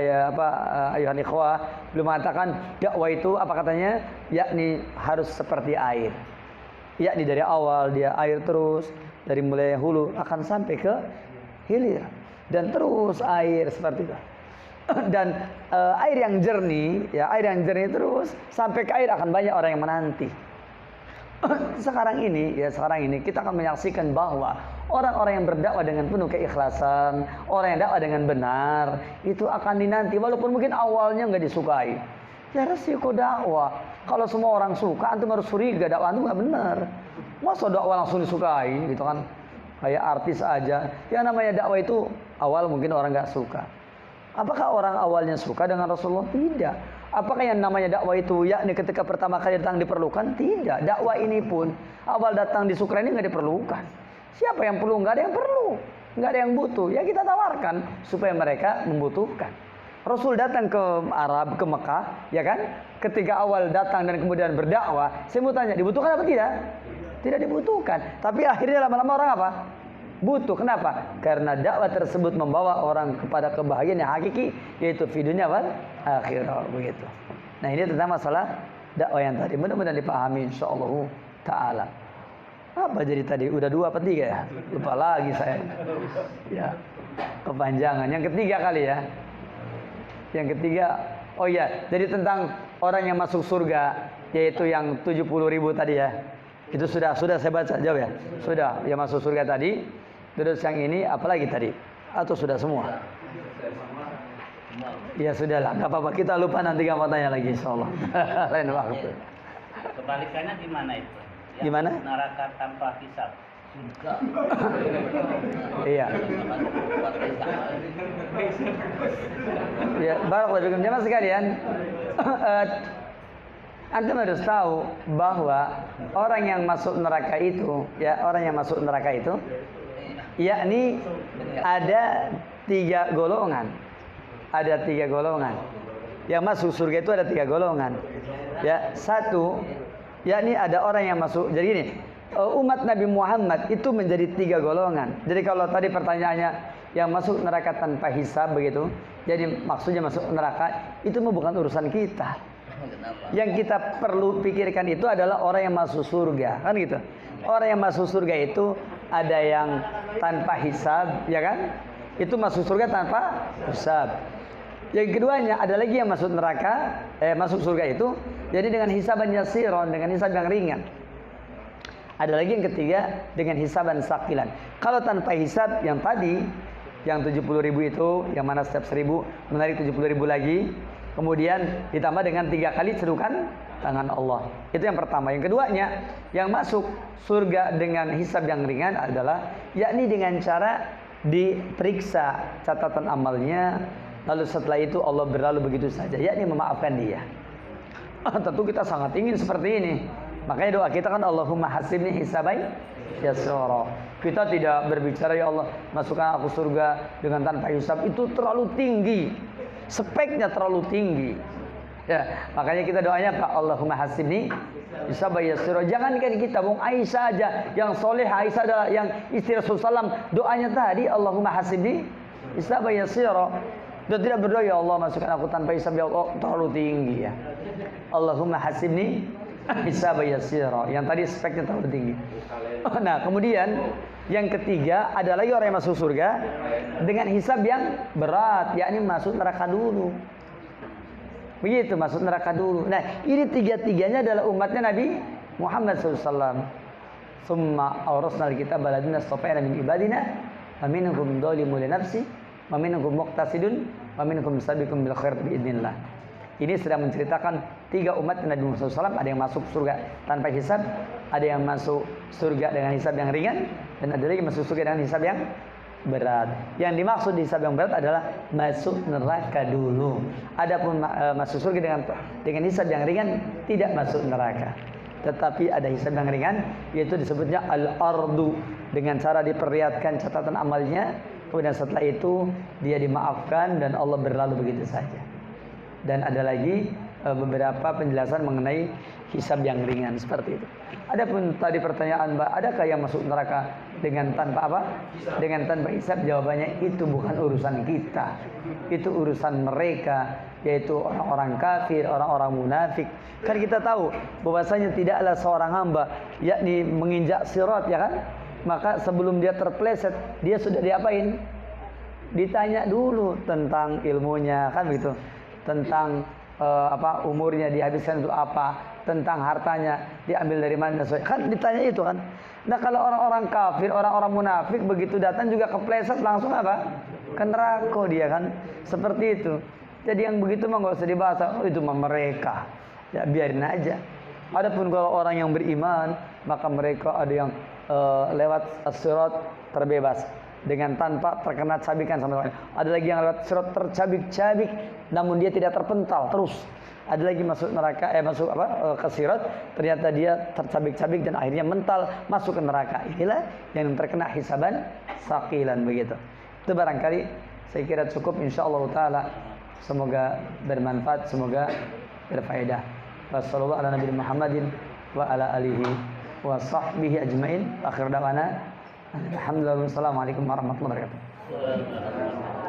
ayuhan ikhwah, beliau mengatakan dakwah itu apa katanya? Yakni harus seperti air. Yakni dari awal dia air terus, dari mulai hulu akan sampai ke hilir dan terus air seperti itu. Dan air yang jernih, ya air yang jernih terus sampai ke air akan banyak orang yang menanti. Sekarang ini kita akan menyaksikan bahwa orang-orang yang berdakwah dengan penuh keikhlasan, orang yang dakwah dengan benar, itu akan dinanti walaupun mungkin awalnya nggak disukai. Ya resiko dakwah. Kalau semua orang suka, antum harus curiga dakwah antum nggak benar. Masa dakwah langsung disukai, gitu kan? Kayak artis aja. Yang namanya dakwah itu awal mungkin orang nggak suka. Apakah orang awalnya suka dengan Rasulullah? Tidak. Apakah yang namanya dakwah itu yakni ketika pertama kali datang diperlukan? Tidak. Dakwah ini pun awal datang disukai ini nggak diperlukan. Siapa yang perlu? Nggak ada yang perlu. Nggak ada yang butuh. Ya kita tawarkan supaya mereka membutuhkan. Rasul datang ke Arab, ke Mekah, ya kan? Ketika awal datang dan kemudian berdakwah, saya mau tanya, dibutuhkan apa tidak? Tidak dibutuhkan. Tapi akhirnya lama-lama orang apa? Butuh. Kenapa? Karena dakwah tersebut membawa orang kepada kebahagiaan yang hakiki, yaitu fi dunya wal akhirah, begitu. Nah, ini tentang masalah dakwah yang tadi. Mudah-mudahan dipahami insyaallah taala. Apa jadi tadi? Udah 2 apa 3 ya? Lupa lagi saya. Ya. Kepanjangan. Yang ketiga kali ya. Yang ketiga, oh ya, jadi tentang orang yang masuk surga, yaitu yang 70.000 tadi ya. Itu sudah saya baca, jawab ya. Sudah, yang masuk surga tadi. Terus yang ini apalagi tadi? Atau sudah semua? Ya sudahlah, nggak apa-apa, kita lupa, nanti kamu tanya lagi insyaallah. Lain waktu. Kebalikannya di mana itu? Yang Gimana? Neraka tanpa hisab. Iya. Ya, barakallahu fikum jemaah sekalian. Antum harus tahu bahwa orang yang masuk neraka itu, yakni ada 3 golongan. Ada 3 golongan. Yang masuk surga itu ada 3 golongan. Ya, satu, yakni ada orang yang masuk. Jadi ini, umat Nabi Muhammad itu menjadi 3 golongan. Jadi kalau tadi pertanyaannya yang masuk neraka tanpa hisab begitu, jadi maksudnya masuk neraka itu bukan urusan kita. Yang kita perlu pikirkan itu adalah orang yang masuk surga, kan gitu. Orang yang masuk surga itu ada yang tanpa hisab, ya kan? Itu masuk surga tanpa hisab. Yang keduanya ada lagi yang masuk neraka, masuk surga itu jadi dengan hisaban yasiron, dengan hisab yang ringan. Ada lagi yang ketiga dengan hisaban sakilan. Kalau tanpa hisab yang tadi, yang 70.000 itu, yang mana setiap 1.000 menarik 70.000 lagi. Kemudian ditambah dengan 3 kali cedukan tangan Allah. Itu yang pertama. Yang keduanya, yang masuk surga dengan hisab yang ringan adalah yakni dengan cara diperiksa catatan amalnya, lalu setelah itu Allah berlalu begitu saja, yakni memaafkan dia. Tentu kita sangat ingin seperti ini. Makanya doa kita kan Allahumma hasibni hisabai yasira. Kita tidak berbicara ya Allah masukkan aku surga dengan tanpa hisab, itu terlalu tinggi. Speknya terlalu tinggi. Ya, makanya kita doanya Pak Allahumma hasibni hisabai yasira. Jangankan kita, Bung Aisyah aja yang soleh, Aisyah adalah yang istri Rasulullah SAW, doanya tadi Allahumma hasibni hisabai yasira. Dia tidak berdoa ya Allah masukkan aku tanpa hisab ya Allah, terlalu tinggi ya. Allahumma hasibni hisabai yasira. Yang tadi speknya terlalu tinggi. Nah, kemudian yang ketiga ada lagi orang yang masuk surga dengan hisab yang berat, yakni masuk neraka dulu. Begitu, masuk neraka dulu. Nah, ini tiga-tiganya adalah umatnya Nabi Muhammad SAW. Summa awrasnal kitab baladina stafa'na min ibadina wa minhum dzalimun li nafsi wa minhum muqtasidun wa minhum sabiqun bil khairat biidznillah. Ini sedang menceritakan 3 umat Nabi Muhammad SAW. Ada yang masuk surga tanpa hisab, ada yang masuk surga dengan hisab yang ringan, dan ada lagi masuk surga dengan hisab yang berat. Yang dimaksud hisab yang berat adalah masuk neraka dulu. Adapun masuk surga dengan hisab yang ringan tidak masuk neraka. Tetapi ada hisab yang ringan, yaitu disebutnya al-ardu, dengan cara diperlihatkan catatan amalnya, kemudian setelah itu dia dimaafkan dan Allah berlalu begitu saja. Dan ada lagi beberapa penjelasan mengenai hisab yang ringan seperti itu. Adapun tadi pertanyaan Mbak, adakah yang masuk neraka dengan tanpa apa? Dengan tanpa hisab? Jawabannya itu bukan urusan kita. Itu urusan mereka, yaitu orang-orang kafir, orang-orang munafik. Kan kita tahu bahwasanya tidaklah seorang hamba yakni menginjak sirat, ya kan? Maka sebelum dia terpleset, dia sudah diapain? Ditanya dulu tentang ilmunya, kan begitu. Tentang umurnya dihabiskan untuk apa, tentang hartanya diambil dari mana, kan ditanya itu kan. Nah, kalau orang-orang kafir, orang-orang munafik begitu datang juga kepleset langsung apa? Ke neraka dia kan. Seperti itu. Jadi yang begitu mah enggak usah dibahas. Oh, itu mah mereka. Ya biarin aja. Adapun kalau orang yang beriman, maka mereka ada yang lewat as-sirat terbebas dengan tanpa terkena cabikan sama lain. Ada lagi yang lewat sirat tercabik-cabik namun dia tidak terpental terus. Ada lagi masuk neraka ke sirat, ternyata dia tercabik-cabik dan akhirnya mental masuk ke neraka. Inilah yang terkena hisaban saqilan begitu. Itu barangkali saya kira cukup insyaallah taala. Semoga bermanfaat, semoga berfaedah. Wassallallahu ala nabiyina Muhammadin wa ala alihi wa sahbihi ajmain. Akhir da'wana alhamdulillah, wassalamualaikum warahmatullahi wabarakatuh.